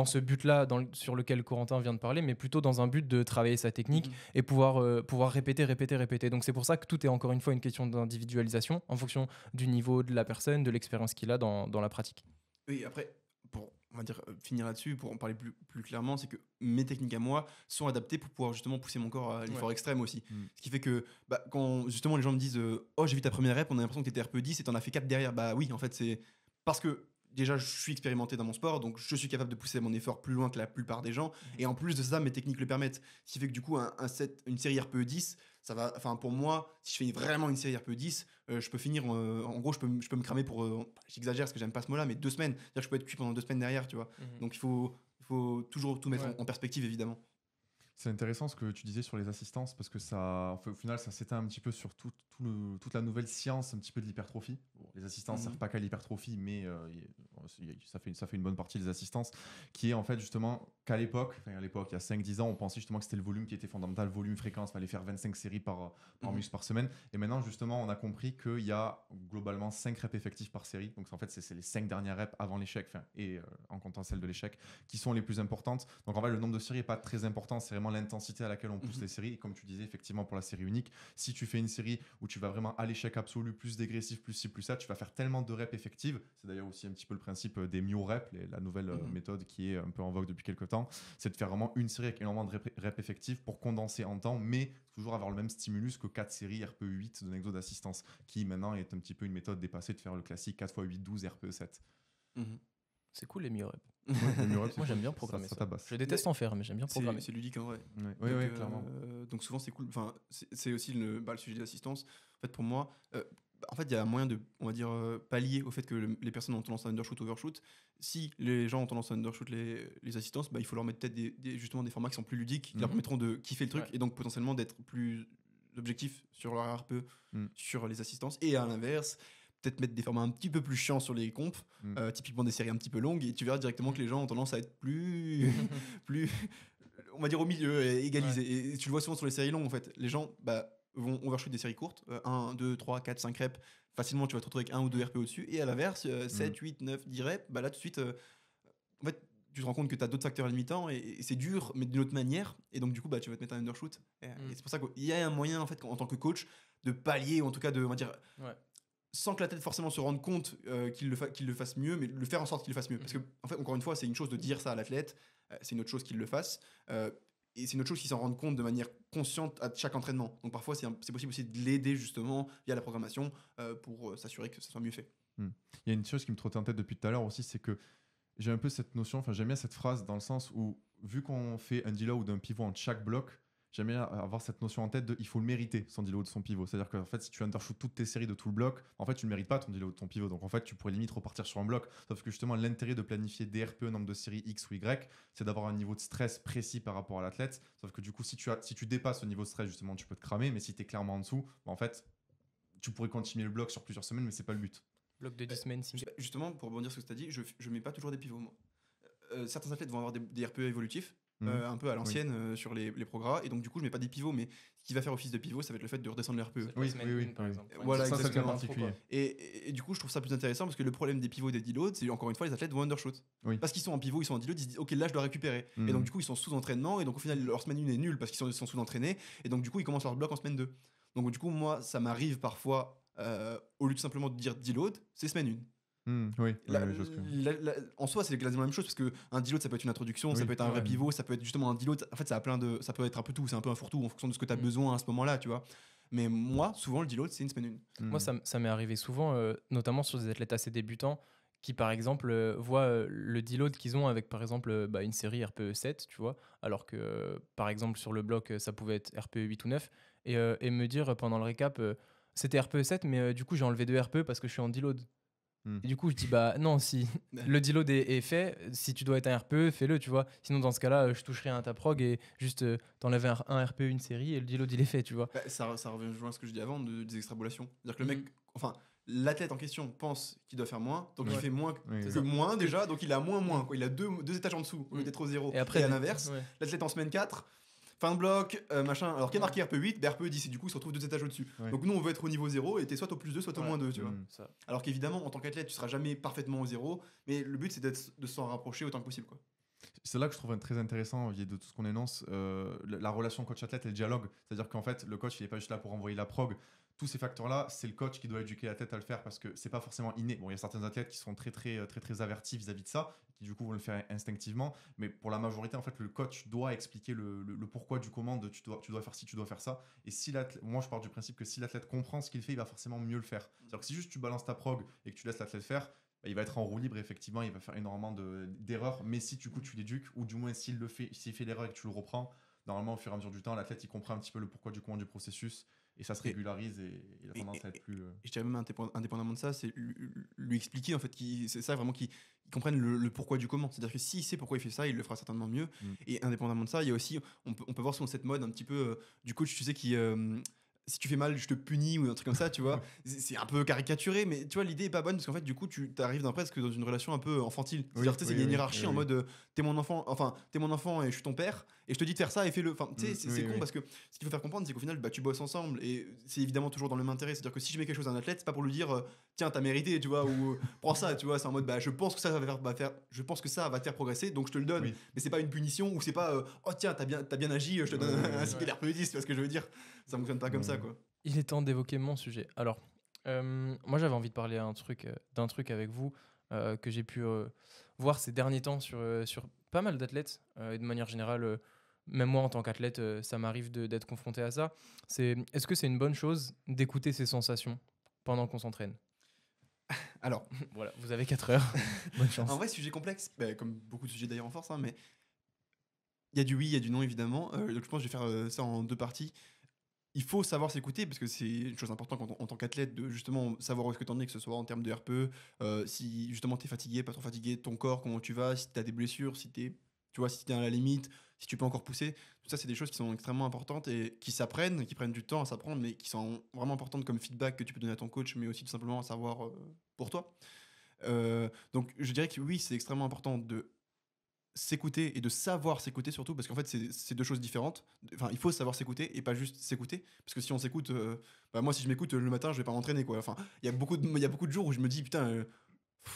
ce but-là sur lequel Corentin vient de parler, mais plutôt dans un but de travailler sa technique et pouvoir répéter. Donc c'est pour ça que tout est encore une fois une question d'individualisation en fonction du niveau de la personne, de l'expérience qu'il a dans la pratique. Oui, après, pour on va dire, finir là-dessus, pour en parler plus clairement, c'est que mes techniques à moi sont adaptées pour pouvoir justement pousser mon corps à l'effort extrême aussi. Ce qui fait que quand justement les gens me disent oh j'ai vu ta première rep, on a l'impression que t'étais RPE10 et t'en as fait 4 derrière. Bah oui, en fait c'est parce que déjà je suis expérimenté dans mon sport, donc je suis capable de pousser mon effort plus loin que la plupart des gens, et en plus de ça mes techniques le permettent, ce qui fait que du coup une série RPE10, ça va, enfin pour moi, si je fais vraiment une série RPE10, je peux finir en gros je peux me cramer pour j'exagère parce que j'aime pas ce mot là, mais 2 semaines, c'est-à-dire que je peux être cuit pendant 2 semaines derrière, tu vois. Donc il faut toujours tout mettre en perspective évidemment. C'est intéressant ce que tu disais sur les assistances parce que ça, au final, ça s'éteint un petit peu sur toute la nouvelle science un petit peu de l'hypertrophie. Bon, les assistances ne servent pas qu'à l'hypertrophie, mais ça fait une bonne partie des assistances qui est en fait justement qu'à l'époque, il y a 5-10 ans, on pensait justement que c'était le volume qui était fondamental, volume, fréquence, il fallait faire 25 séries par muscle par semaine. Et maintenant, justement, on a compris qu'il y a globalement 5 reps effectifs par série. Donc en fait, c'est les 5 dernières reps avant l'échec et en comptant celle de l'échec qui sont les plus importantes. Donc en fait, le nombre de séries n'est pas très important, c'est vraiment l'intensité à laquelle on pousse les séries. Et comme tu disais, effectivement, pour la série unique, si tu fais une série où tu vas vraiment à l'échec absolu, plus dégressif, plus ci, plus ça, tu vas faire tellement de reps effectives. C'est d'ailleurs aussi un petit peu le principe des myo-reps, la nouvelle méthode qui est un peu en vogue depuis quelques temps. C'est de faire vraiment une série avec énormément de reps effectives pour condenser en temps, mais toujours avoir le même stimulus que 4 séries RPE8 d'un exo d'assistance, qui maintenant est un petit peu une méthode dépassée de faire le classique 4x8-12 RPE7. C'est cool les myo-reps. Moi j'aime bien programmer ça. Je déteste en faire, mais j'aime bien programmer. C'est ludique en vrai. Oui, clairement. Donc souvent c'est cool. Enfin, c'est aussi le sujet de l'assistance. En fait, pour moi, en fait, il y a un moyen de, on va dire, pallier au fait que les personnes ont tendance à undershoot, overshoot. Si les gens ont tendance à undershoot les assistances, il faut leur mettre peut-être justement des formats qui sont plus ludiques, qui leur permettront de kiffer le truc et donc potentiellement d'être plus objectifs sur leur RPE, sur les assistances. Et à l'inverse, peut-être mettre des formats un petit peu plus chiants sur les compes, typiquement des séries un petit peu longues, et tu verras directement que les gens ont tendance à être plus on va dire au milieu, égalisé. Et tu le vois souvent sur les séries longues en fait. Les gens vont overshoot des séries courtes, 1, 2, 3, 4, 5 reps. Facilement, tu vas te retrouver avec 1 ou 2 RP au-dessus. Et à l'inverse, 7, 8, 9, 10 reps, là tout de suite, en fait, tu te rends compte que tu as d'autres facteurs limitants et c'est dur, mais d'une autre manière. Et donc, du coup, tu vas te mettre un undershoot. Et c'est pour ça qu'il y a un moyen, en fait, en tant que coach, de pallier, ou en tout cas, on va dire, sans que l'athlète forcément se rende compte qu'il le fasse mieux, mais le faire en sorte qu'il le fasse mieux. Parce que, en fait, encore une fois, c'est une chose de dire ça à l'athlète, c'est une autre chose qu'il le fasse. Et c'est une autre chose qu'il s'en rende compte de manière consciente à chaque entraînement. Donc, parfois, c'est possible aussi de l'aider, justement, via la programmation, pour s'assurer que ça soit mieux fait. Il y a une chose qui me trottait en tête depuis tout à l'heure aussi, c'est que j'ai un peu cette notion, enfin j'aime bien cette phrase dans le sens où, vu qu'on fait un deload ou un pivot en chaque bloc, j'aime bien avoir cette notion en tête de il faut le mériter, son deload de son pivot. C'est-à-dire qu'en fait, si tu undershoot toutes tes séries de tout le bloc, en fait, tu ne mérites pas ton deload de ton pivot. Donc en fait, tu pourrais limite repartir sur un bloc. Sauf que justement, l'intérêt de planifier des RPE, nombre de séries X ou Y, c'est d'avoir un niveau de stress précis par rapport à l'athlète. Sauf que du coup, si tu dépasses ce niveau de stress, justement, tu peux te cramer. Mais si tu es clairement en dessous, en fait, tu pourrais continuer le bloc sur plusieurs semaines, mais c'est pas le but. Bloc de 10 semaines. Justement, pour rebondir sur ce que tu as dit, je mets pas toujours des pivots, moi. Certains athlètes vont avoir des RPE évolutifs, un peu à l'ancienne sur les progrès, et donc du coup je mets pas des pivots, mais ce qui va faire office de pivot, ça va être le fait de redescendre les RPE. Oui, par exemple. Voilà, ça c'est exactement. particulier. Et du coup je trouve ça plus intéressant parce que le problème des pivots et des deloads, c'est encore une fois les athlètes vont undershoot. Parce qu'ils sont en pivot, ils sont en deload, ils se disent ok là je dois récupérer. Et donc du coup ils sont sous entraînement, et donc au final leur semaine 1 est nulle parce qu'ils sont sous entraînés, et donc du coup ils commencent leur bloc en semaine 2. Donc du coup moi ça m'arrive parfois, au lieu de simplement de dire deload, c'est semaine 1. En soi, c'est quasiment la même chose parce qu'un deload, ça peut être une introduction, ça peut être un vrai pivot, ça peut être justement un deload. En fait, ça peut être un peu tout, c'est un peu un fourre-tout en fonction de ce que tu as besoin à ce moment-là, tu vois. Mais moi, souvent, le deload, c'est une semaine 1. Moi, ça m'est arrivé souvent, notamment sur des athlètes assez débutants qui, par exemple, voient le deload qu'ils ont avec, par exemple, une série RPE 7, tu vois, alors que, par exemple, sur le bloc, ça pouvait être RPE 8 ou 9, et me dire pendant le récap, c'était RPE 7, mais du coup, j'ai enlevé 2 RPE parce que je suis en deload. Et du coup, je dis non, si le deload est fait, si tu dois être un RPE, fais-le, tu vois. Sinon, dans ce cas-là, je touche rien à ta prog et juste t'enlèves un RPE, une série et le deload il est fait, tu vois. Ça revient à ce que je dis avant des extrapolations. C'est-à-dire que le mec, l'athlète en question pense qu'il doit faire moins, donc il fait moins que moins déjà, donc il a moins, quoi. Il a deux étages en dessous au lieu d'être au 0. Et après, à l'inverse, l'athlète en semaine 4. Fin de bloc, machin. Alors qu'il y a marqué RPE 8, RPE 10, et du coup il se retrouve 2 étages au-dessus. Donc nous on veut être au niveau 0 et t'es soit au plus 2, soit au moins 2, tu vois. Alors qu'évidemment, en tant qu'athlète, tu seras jamais parfaitement au 0, mais le but c'est de s'en rapprocher autant que possible, quoi. C'est là que je trouve très intéressant, de tout ce qu'on énonce, la relation coach-athlète et le dialogue. C'est-à-dire qu'en fait, le coach il est pas juste là pour envoyer la prog. Tous ces facteurs-là, c'est le coach qui doit éduquer l'athlète à le faire parce que c'est pas forcément inné. Bon, il y a certains athlètes qui sont très avertis vis-à-vis de ça, qui du coup vont le faire instinctivement. Mais pour la majorité, en fait, le coach doit expliquer le pourquoi du comment de tu dois faire ci, tu dois faire ça. Et si moi, je pars du principe que si l'athlète comprend ce qu'il fait, il va forcément mieux le faire. C'est-à-dire que si juste tu balances ta prog et que tu laisses l'athlète faire, il va être en roue libre, effectivement, il va faire énormément d'erreurs. Mais si du coup tu l'éduques, ou du moins s'il fait l'erreur et que tu le reprends, normalement, au fur et à mesure du temps, l'athlète il comprend un petit peu le pourquoi du comment du processus. Et ça se régularise et il a tendance à être plus. Je dirais même indépendamment de ça, c'est lui expliquer en fait, c'est ça vraiment qu'il comprenne le pourquoi du comment. C'est-à-dire que s'il sait pourquoi il fait ça, il le fera certainement mieux. Et indépendamment de ça, il y a aussi, on peut voir sur cette mode un petit peu du coach, tu sais, qui. Si tu fais mal, je te punis ou un truc comme ça, tu vois. C'est un peu caricaturé, mais tu vois, l'idée est pas bonne parce qu'en fait, du coup, tu arrives presque dans une relation un peu enfantile. C'est-à-dire, tu sais, il y a une hiérarchie en mode t'es mon enfant et je suis ton père, et je te dis de faire ça et fais-le. Enfin, tu sais, c'est con parce que ce qu'il faut faire comprendre, c'est qu'au final, tu bosses ensemble et c'est évidemment toujours dans le même intérêt. C'est-à-dire que si je mets quelque chose à un athlète, c'est pas pour lui dire tiens, t'as mérité, tu vois, ou prends ça, tu vois. C'est en mode je pense que ça va te faire progresser, donc je te le donne. Mais c'est pas une punition ou c'est pas oh tiens, t'as bien agi, je te donne un cycle RPE 10, tu vois ce que je veux dire. Ça fonctionne pas comme ça, quoi. Il est temps d'évoquer mon sujet. Alors, moi j'avais envie de parler d'un truc avec vous que j'ai pu voir ces derniers temps sur pas mal d'athlètes et de manière générale, même moi en tant qu'athlète, ça m'arrive d'être confronté à ça. Est-ce que c'est une bonne chose d'écouter ses sensations pendant qu'on s'entraîne ? Alors, voilà, vous avez 4 heures. Bonne chance. En vrai, sujet complexe, comme beaucoup de sujets d'ailleurs en force, mais il y a du oui, il y a du non évidemment. Donc je pense que je vais faire ça en 2 parties. Il faut savoir s'écouter parce que c'est une chose importante en tant qu'athlète de justement savoir où est-ce que tu en es, que ce soit en termes de RPE, si justement tu es fatigué, pas trop fatigué, ton corps, comment tu vas, si tu as des blessures, si tu es à la limite, si tu peux encore pousser. Tout ça, c'est des choses qui sont extrêmement importantes et qui s'apprennent, qui prennent du temps à s'apprendre, mais qui sont vraiment importantes comme feedback que tu peux donner à ton coach, mais aussi tout simplement à savoir pour toi. Donc je dirais que oui, c'est extrêmement important de s'écouter et de savoir s'écouter surtout parce qu'en fait c'est 2 choses différentes. Enfin, il faut savoir s'écouter et pas juste s'écouter parce que si on s'écoute moi si je m'écoute le matin je vais pas m'entraîner, quoi. Enfin, il y a beaucoup de jours où je me dis putain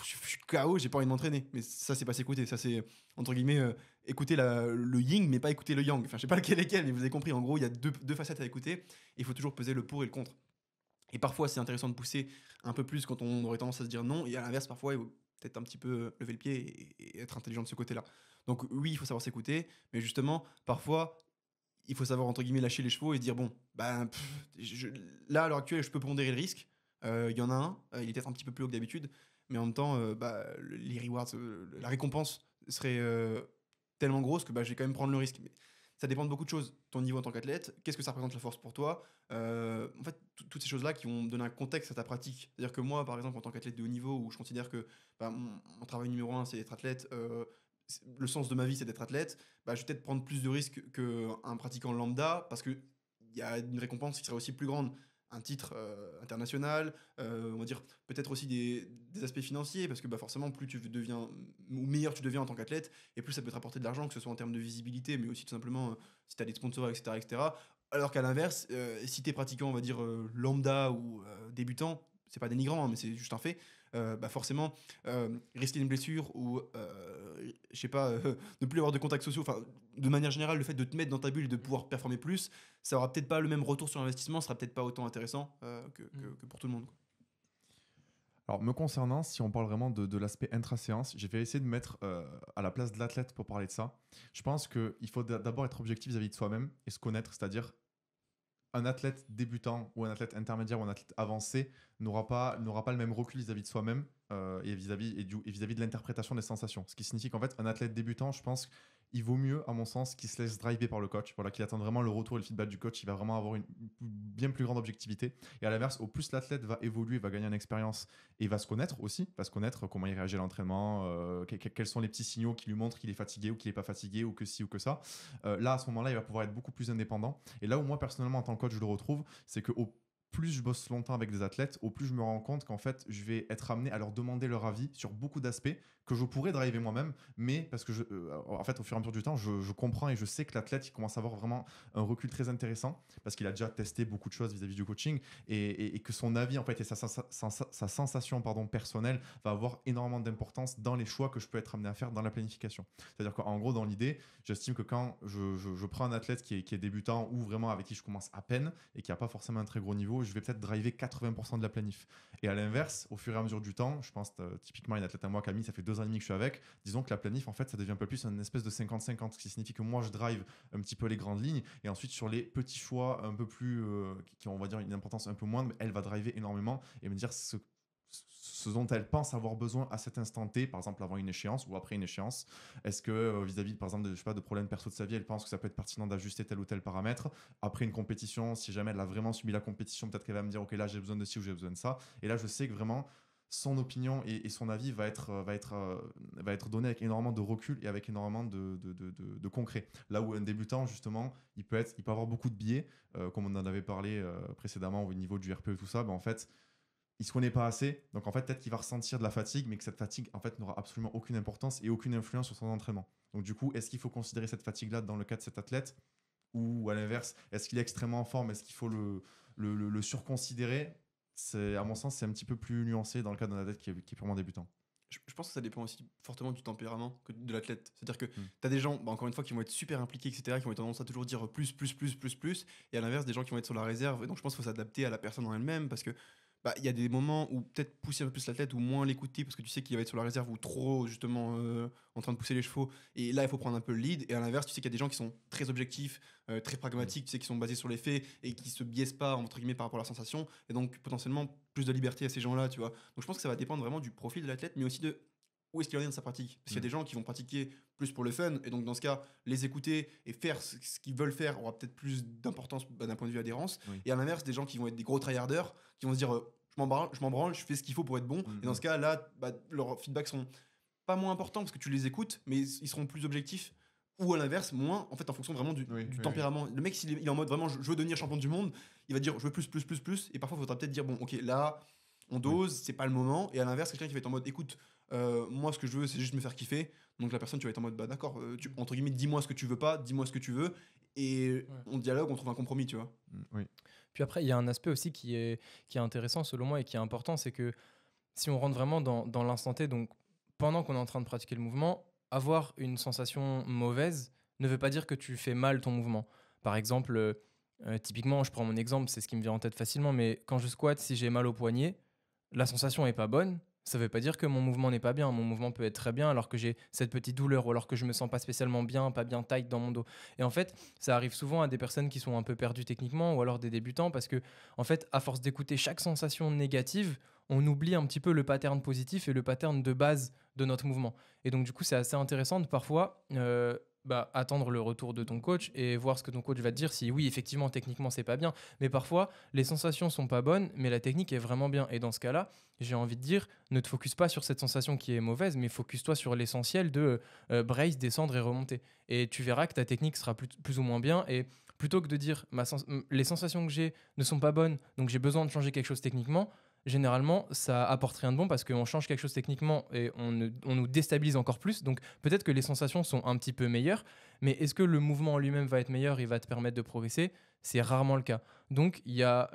je suis KO, j'ai pas envie de m'entraîner. Mais ça, c'est pas s'écouter. Ça, c'est, entre guillemets, écouter le yin, mais pas écouter le yang. Enfin, je sais pas lequel est lequel, mais vous avez compris. En gros, il y a deux facettes à écouter. Et il faut toujours peser le pour et le contre. Et parfois, c'est intéressant de pousser un peu plus quand on aurait tendance à se dire non. Et à l'inverse, parfois, il faut peut-être un petit peu lever le pied et être intelligent de ce côté-là. Donc, oui, il faut savoir s'écouter. Mais justement, parfois, il faut savoir, entre guillemets, lâcher les chevaux et dire bon, ben, là, à l'heure actuelle, je peux pondérer le risque. Il y en a un, il est peut-être un petit peu plus haut que d'habitude. Mais en même temps, les rewards, la récompense serait tellement grosse que je vais quand même prendre le risque. Mais ça dépend de beaucoup de choses. Ton niveau en tant qu'athlète, qu'est-ce que ça représente la force pour toi? En fait, toutes ces choses-là qui vont donner un contexte à ta pratique. C'est-à-dire que moi, par exemple, en tant qu'athlète de haut niveau, où je considère que mon travail numéro un, c'est d'être athlète, le sens de ma vie, c'est d'être athlète, je vais peut-être prendre plus de risques qu'un pratiquant lambda parce qu'il y a une récompense qui serait aussi plus grande. Un titre international, on va dire peut-être aussi des aspects financiers, parce que forcément, plus tu deviens, ou meilleur tu deviens en tant qu'athlète, et plus ça peut te rapporter de l'argent, que ce soit en termes de visibilité, mais aussi tout simplement si tu as des sponsors, etc. etc. Alors qu'à l'inverse, si tu es pratiquant, on va dire lambda ou débutant, c'est pas dénigrant, hein, mais c'est juste un fait, forcément, risquer une blessure ou, je sais pas, ne plus avoir de contacts sociaux, enfin, de manière générale, le fait de te mettre dans ta bulle et de pouvoir performer plus, ça aura peut-être pas le même retour sur investissement, sera peut-être pas autant intéressant que pour tout le monde, quoi. Alors, me concernant, si on parle vraiment de l'aspect intra-séance, j'ai fait essayer de mettre à la place de l'athlète pour parler de ça. Je pense qu'il faut d'abord être objectif vis-à-vis de soi-même et se connaître, c'est-à-dire un athlète débutant ou un athlète intermédiaire ou un athlète avancé n'aura pas le même recul vis-à-vis de soi-même et vis-à-vis de l'interprétation des sensations. Ce qui signifie qu'en fait, un athlète débutant, je pense il vaut mieux, à mon sens, qu'il se laisse driver par le coach, voilà, qu'il attend vraiment le retour et le feedback du coach, il va vraiment avoir une bien plus grande objectivité. Et à l'inverse, au plus l'athlète va évoluer, va gagner en expérience et va se connaître aussi, va se connaître comment il réagit à l'entraînement, quels sont les petits signaux qui lui montrent qu'il est fatigué ou qu'il n'est pas fatigué ou que ci ou que ça. Là, à ce moment-là, il va pouvoir être beaucoup plus indépendant. Et là où moi, personnellement, en tant que coach, je le retrouve, c'est qu'au plus je bosse longtemps avec des athlètes, au plus je me rends compte qu'en fait, je vais être amené à leur demander leur avis sur beaucoup d'aspects que je pourrais driver moi-même, mais parce que en fait, au fur et à mesure du temps, je comprends et je sais que l'athlète il commence à avoir vraiment un recul très intéressant parce qu'il a déjà testé beaucoup de choses vis-à-vis du coaching et que son avis en fait et sa sensation personnelle va avoir énormément d'importance dans les choix que je peux être amené à faire dans la planification. C'est-à-dire qu'en gros, dans l'idée, j'estime que quand je prends un athlète qui est débutant ou vraiment avec qui je commence à peine et qui n'a pas forcément un très gros niveau, je vais peut-être driver 80% de la planif. Et à l'inverse, au fur et à mesure du temps, je pense typiquement à une athlète à moi, Camille, ça fait 2 ans et demi que je suis avec, disons que la planif, en fait, ça devient un peu plus une espèce de 50-50, ce qui signifie que moi, je drive un petit peu les grandes lignes et ensuite sur les petits choix un peu plus, qui ont, on va dire, une importance un peu moindre, elle va driver énormément et me dire ce dont elle pense avoir besoin à cet instant T, par exemple avant une échéance ou après une échéance. Est-ce que vis-à-vis par exemple de problèmes perso de sa vie, elle pense que ça peut être pertinent d'ajuster tel ou tel paramètre après une compétition? Si jamais elle a vraiment subi la compétition, peut-être qu'elle va me dire ok, là j'ai besoin de ci ou j'ai besoin de ça, et là je sais que vraiment son opinion et son avis va être donné avec énormément de recul et avec énormément de concret. Là où un débutant, justement, il peut avoir beaucoup de biais, comme on en avait parlé précédemment au niveau du RPE, tout ça, en fait, il se connaît pas assez, donc en fait peut-être qu'il va ressentir de la fatigue, mais que cette fatigue en fait n'aura absolument aucune importance et aucune influence sur son entraînement. Donc du coup, est-ce qu'il faut considérer cette fatigue-là dans le cas de cet athlète, ou à l'inverse, est-ce qu'il est extrêmement en forme, est-ce qu'il faut le surconsidérer? C'est, à mon sens, c'est un petit peu plus nuancé dans le cas d'un athlète qui est purement débutant. Je pense que ça dépend aussi fortement du tempérament que de l'athlète. C'est-à-dire que tu as des gens, encore une fois, qui vont être super impliqués, etc., qui vont être tendance à toujours dire plus, plus, plus, plus, plus, et à l'inverse, des gens qui vont être sur la réserve. Et donc je pense qu'il faut s'adapter à la personne en elle-même, parce que il y a des moments où peut-être pousser un peu plus l'athlète ou moins l'écouter parce que tu sais qu'il va être sur la réserve ou trop justement en train de pousser les chevaux, et là il faut prendre un peu le lead. Et à l'inverse, tu sais qu'il y a des gens qui sont très objectifs, très pragmatiques, tu sais, qui sont basés sur les faits et qui se biaisent pas entre guillemets par rapport à la sensation, et donc potentiellement plus de liberté à ces gens-là, tu vois. Donc je pense que ça va dépendre vraiment du profil de l'athlète, mais aussi de où est-ce qu'il en est dans sa pratique. Parce qu'il y a des gens qui vont pratiquer plus pour le fun, et donc dans ce cas, les écouter et faire ce qu'ils veulent faire aura peut-être plus d'importance d'un point de vue adhérence. Oui. Et à l'inverse, des gens qui vont être des gros tryharders, qui vont se dire je m'en branle, je fais ce qu'il faut pour être bon. Et dans ce cas, là, leurs feedbacks sont pas moins importants parce que tu les écoutes, mais ils seront plus objectifs. Ou à l'inverse, moins, en fait, en fonction vraiment du tempérament. Le mec, s'il est en mode vraiment je veux devenir champion du monde, il va dire je veux plus, plus, plus, plus. Et parfois, il faudra peut-être dire bon, ok, là, on dose, c'est pas le moment. Et à l'inverse, quelqu'un qui va être en mode écoute, moi, ce que je veux, c'est juste me faire kiffer. Donc la personne, tu vas être en mode d'accord, entre guillemets, dis-moi ce que tu veux pas, dis-moi ce que tu veux. Et on dialogue, on trouve un compromis, tu vois. Oui. Puis après, il y a un aspect aussi qui est intéressant selon moi et qui est important, c'est que si on rentre vraiment dans l'instant T, donc pendant qu'on est en train de pratiquer le mouvement, avoir une sensation mauvaise ne veut pas dire que tu fais mal ton mouvement. Par exemple, typiquement, je prends mon exemple, c'est ce qui me vient en tête facilement, mais quand je squatte, si j'ai mal au poignet, la sensation est pas bonne. Ça veut pas dire que mon mouvement n'est pas bien. Mon mouvement peut être très bien alors que j'ai cette petite douleur ou alors que je me sens pas spécialement bien, pas bien tight dans mon dos. Et en fait, ça arrive souvent à des personnes qui sont un peu perdues techniquement ou alors des débutants parce que, en fait, à force d'écouter chaque sensation négative, on oublie un petit peu le pattern positif et le pattern de base de notre mouvement. Et donc, du coup, c'est assez intéressant de parfois attendre le retour de ton coach et voir ce que ton coach va te dire si oui, effectivement, techniquement, c'est pas bien. Mais parfois, les sensations sont pas bonnes, mais la technique est vraiment bien. Et dans ce cas-là, j'ai envie de dire, ne te focus pas sur cette sensation qui est mauvaise, mais focus-toi sur l'essentiel de brace, descendre et remonter. Et tu verras que ta technique sera plus ou moins bien. Et plutôt que de dire les sensations que j'ai ne sont pas bonnes, donc j'ai besoin de changer quelque chose techniquement, généralement, ça apporte rien de bon parce qu'on change quelque chose techniquement et on nous déstabilise encore plus. Donc peut-être que les sensations sont un petit peu meilleures, mais est-ce que le mouvement en lui-même va être meilleur et va te permettre de progresser? C'est rarement le cas. Donc il y a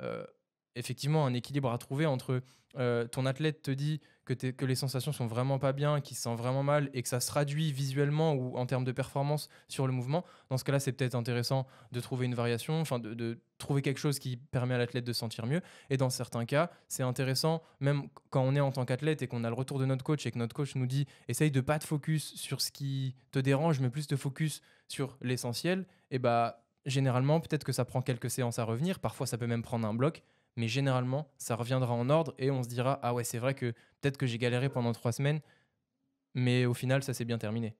effectivement un équilibre à trouver entre ton athlète te dit que les sensations sont vraiment pas bien, qu'il se sent vraiment mal et que ça se traduit visuellement ou en termes de performance sur le mouvement. Dans ce cas-là, c'est peut-être intéressant de trouver une variation, enfin de trouver quelque chose qui permet à l'athlète de se sentir mieux. Et dans certains cas, c'est intéressant, même quand on est en tant qu'athlète et qu'on a le retour de notre coach et que notre coach nous dit essaye de pas te focus sur ce qui te dérange, mais plus te focus sur l'essentiel. Et bah généralement, peut-être que ça prend quelques séances à revenir. Parfois, ça peut même prendre un bloc. Mais généralement, ça reviendra en ordre et on se dira ah ouais, c'est vrai que peut-être que j'ai galéré pendant 3 semaines, mais au final, ça s'est bien terminé.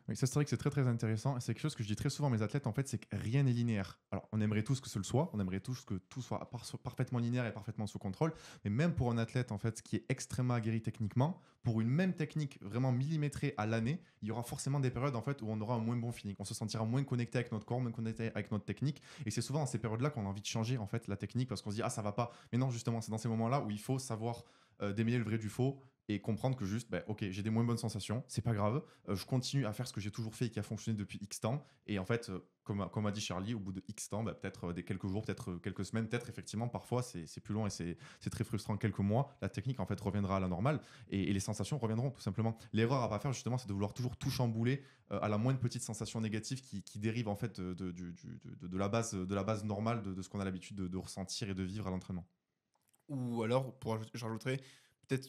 Oui, ça c'est vrai que c'est très très intéressant. C'est quelque chose que je dis très souvent à mes athlètes, en fait, c'est que rien n'est linéaire. Alors, on aimerait tous que ce le soit, on aimerait tous que tout soit parfaitement linéaire et parfaitement sous contrôle, mais même pour un athlète, en fait, qui est extrêmement aguerri techniquement, pour une même technique vraiment millimétrée à l'année, il y aura forcément des périodes en fait où on aura un moins bon feeling, on se sentira moins connecté avec notre corps, moins connecté avec notre technique, et c'est souvent dans ces périodes-là qu'on a envie de changer en fait la technique parce qu'on se dit ah ça va pas, mais non justement c'est dans ces moments-là où il faut savoir démêler le vrai du faux et comprendre que juste, ok, j'ai des moins bonnes sensations, c'est pas grave, je continue à faire ce que j'ai toujours fait et qui a fonctionné depuis X temps, et en fait, comme a dit Charlie, au bout de X temps, peut-être des quelques jours, peut-être quelques semaines, peut-être effectivement, parfois c'est plus long et c'est très frustrant, quelques mois, la technique en fait reviendra à la normale, et les sensations reviendront tout simplement. L'erreur à pas faire justement, c'est de vouloir toujours tout chambouler à la moindre petite sensation négative qui dérive en fait de la base normale de ce qu'on a l'habitude de ressentir et de vivre à l'entraînement. Ou alors, j'ajouterais peut-être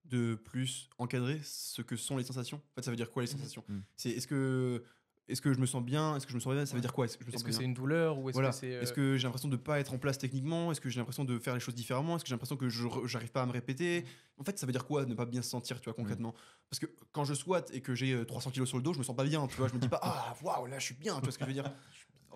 de plus encadrer ce que sont les sensations. En fait, ça veut dire quoi les sensations? C'est est-ce que je me sens bien? Est-ce que je me sens bien? Ça veut dire quoi? Est-ce que c'est une douleur ou est-ce voilà. que c'est Est-ce que j'ai l'impression de pas être en place techniquement? Est-ce que j'ai l'impression de faire les choses différemment? Est-ce que j'ai l'impression que j'arrive pas à me répéter? En fait, ça veut dire quoi ne pas bien se sentir, tu vois, concrètement? Parce que quand je squatte et que j'ai 300 kilos sur le dos, je me sens pas bien, tu vois. Je me dis pas ah waouh là je suis bien, tu vois ce que je veux dire?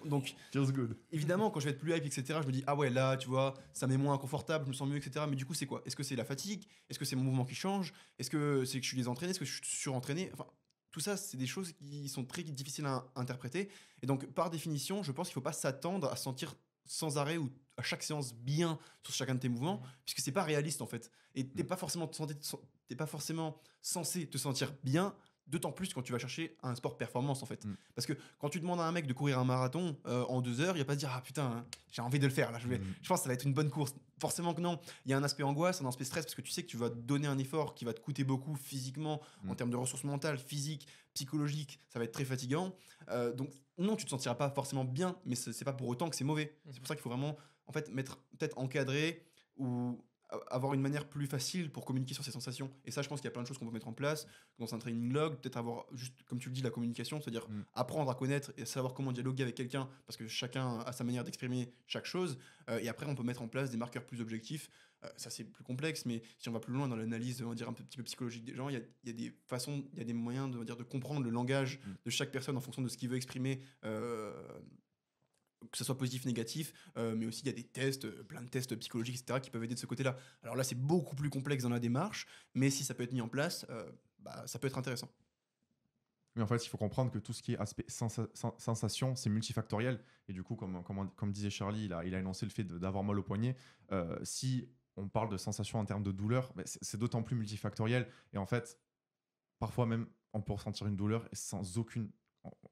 Donc Feels good. évidemment, quand je vais être plus hype, etc., je me dis, ah ouais, là, tu vois, ça m'est moins inconfortable, je me sens mieux, etc. Mais du coup, c'est quoi? Est-ce que c'est la fatigue? Est-ce que c'est mon mouvement qui change? Est-ce que c'est que je suis désentraîné? Est-ce que je suis surentraîné? Enfin, tout ça, c'est des choses qui sont très difficiles à interpréter. Et donc, par définition, je pense qu'il ne faut pas s'attendre à se sentir sans arrêt ou à chaque séance bien sur chacun de tes mouvements, puisque c'est pas réaliste en fait. Et t'es pas forcément censé te sentir bien. D'autant plus quand tu vas chercher un sport performance en fait. Parce que quand tu demandes à un mec de courir un marathon en 2 heures, il va pas se dire ah putain, hein, j'ai envie de le faire là. Je pense que ça va être une bonne course. Forcément que non. Il y a un aspect angoisse, un aspect stress parce que tu sais que tu vas donner un effort qui va te coûter beaucoup physiquement en termes de ressources mentales, physiques, psychologiques. Ça va être très fatigant. Donc non, tu te sentiras pas forcément bien, mais c'est pas pour autant que c'est mauvais. C'est pour ça qu'il faut vraiment en fait peut-être encadrer ou avoir une manière plus facile pour communiquer sur ses sensations. Et ça, je pense qu'il y a plein de choses qu'on peut mettre en place dans un training log, peut-être avoir juste, comme tu le dis, la communication, c'est-à-dire apprendre à connaître et savoir comment dialoguer avec quelqu'un, parce que chacun a sa manière d'exprimer chaque chose. Et après, on peut mettre en place des marqueurs plus objectifs. Ça, c'est plus complexe, mais si on va plus loin dans l'analyse, on va dire un petit peu psychologique des gens, il y a des façons, il y a des moyens de comprendre le langage de chaque personne en fonction de ce qu'il veut exprimer. Que ce soit positif, négatif, mais aussi il y a des tests, plein de tests psychologiques, etc., qui peuvent aider de ce côté-là. Alors là, c'est beaucoup plus complexe dans la démarche, mais si ça peut être mis en place, ça peut être intéressant. Mais en fait, il faut comprendre que tout ce qui est aspect sensation, c'est multifactoriel. Et du coup, comme disait Charlie, il a énoncé le fait d'avoir mal au poignet. Si on parle de sensation en termes de douleur, c'est d'autant plus multifactoriel. Et en fait, parfois même, on peut ressentir une douleur sans aucune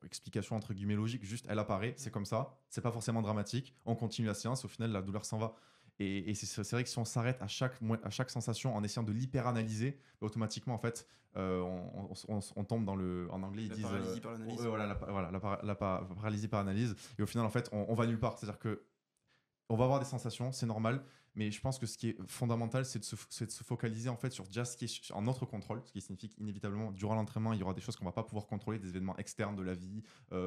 explication entre guillemets logique, juste elle apparaît, c'est comme ça, c'est pas forcément dramatique, on continue la séance, au final la douleur s'en va. Et c'est vrai que si on s'arrête à chaque sensation en essayant de l'hyper-analyser, automatiquement, en fait, on tombe dans le. En anglais, ils disent. Paralysie par l'analyse. Voilà, paralysie par analyse. Et au final, en fait, on va nulle part. C'est-à-dire que on va avoir des sensations, c'est normal, mais je pense que ce qui est fondamental, c'est de se focaliser en fait sur déjà ce qui est en notre contrôle, ce qui signifie qu'inévitablement, durant l'entraînement, il y aura des choses qu'on va pas pouvoir contrôler, des événements externes de la vie,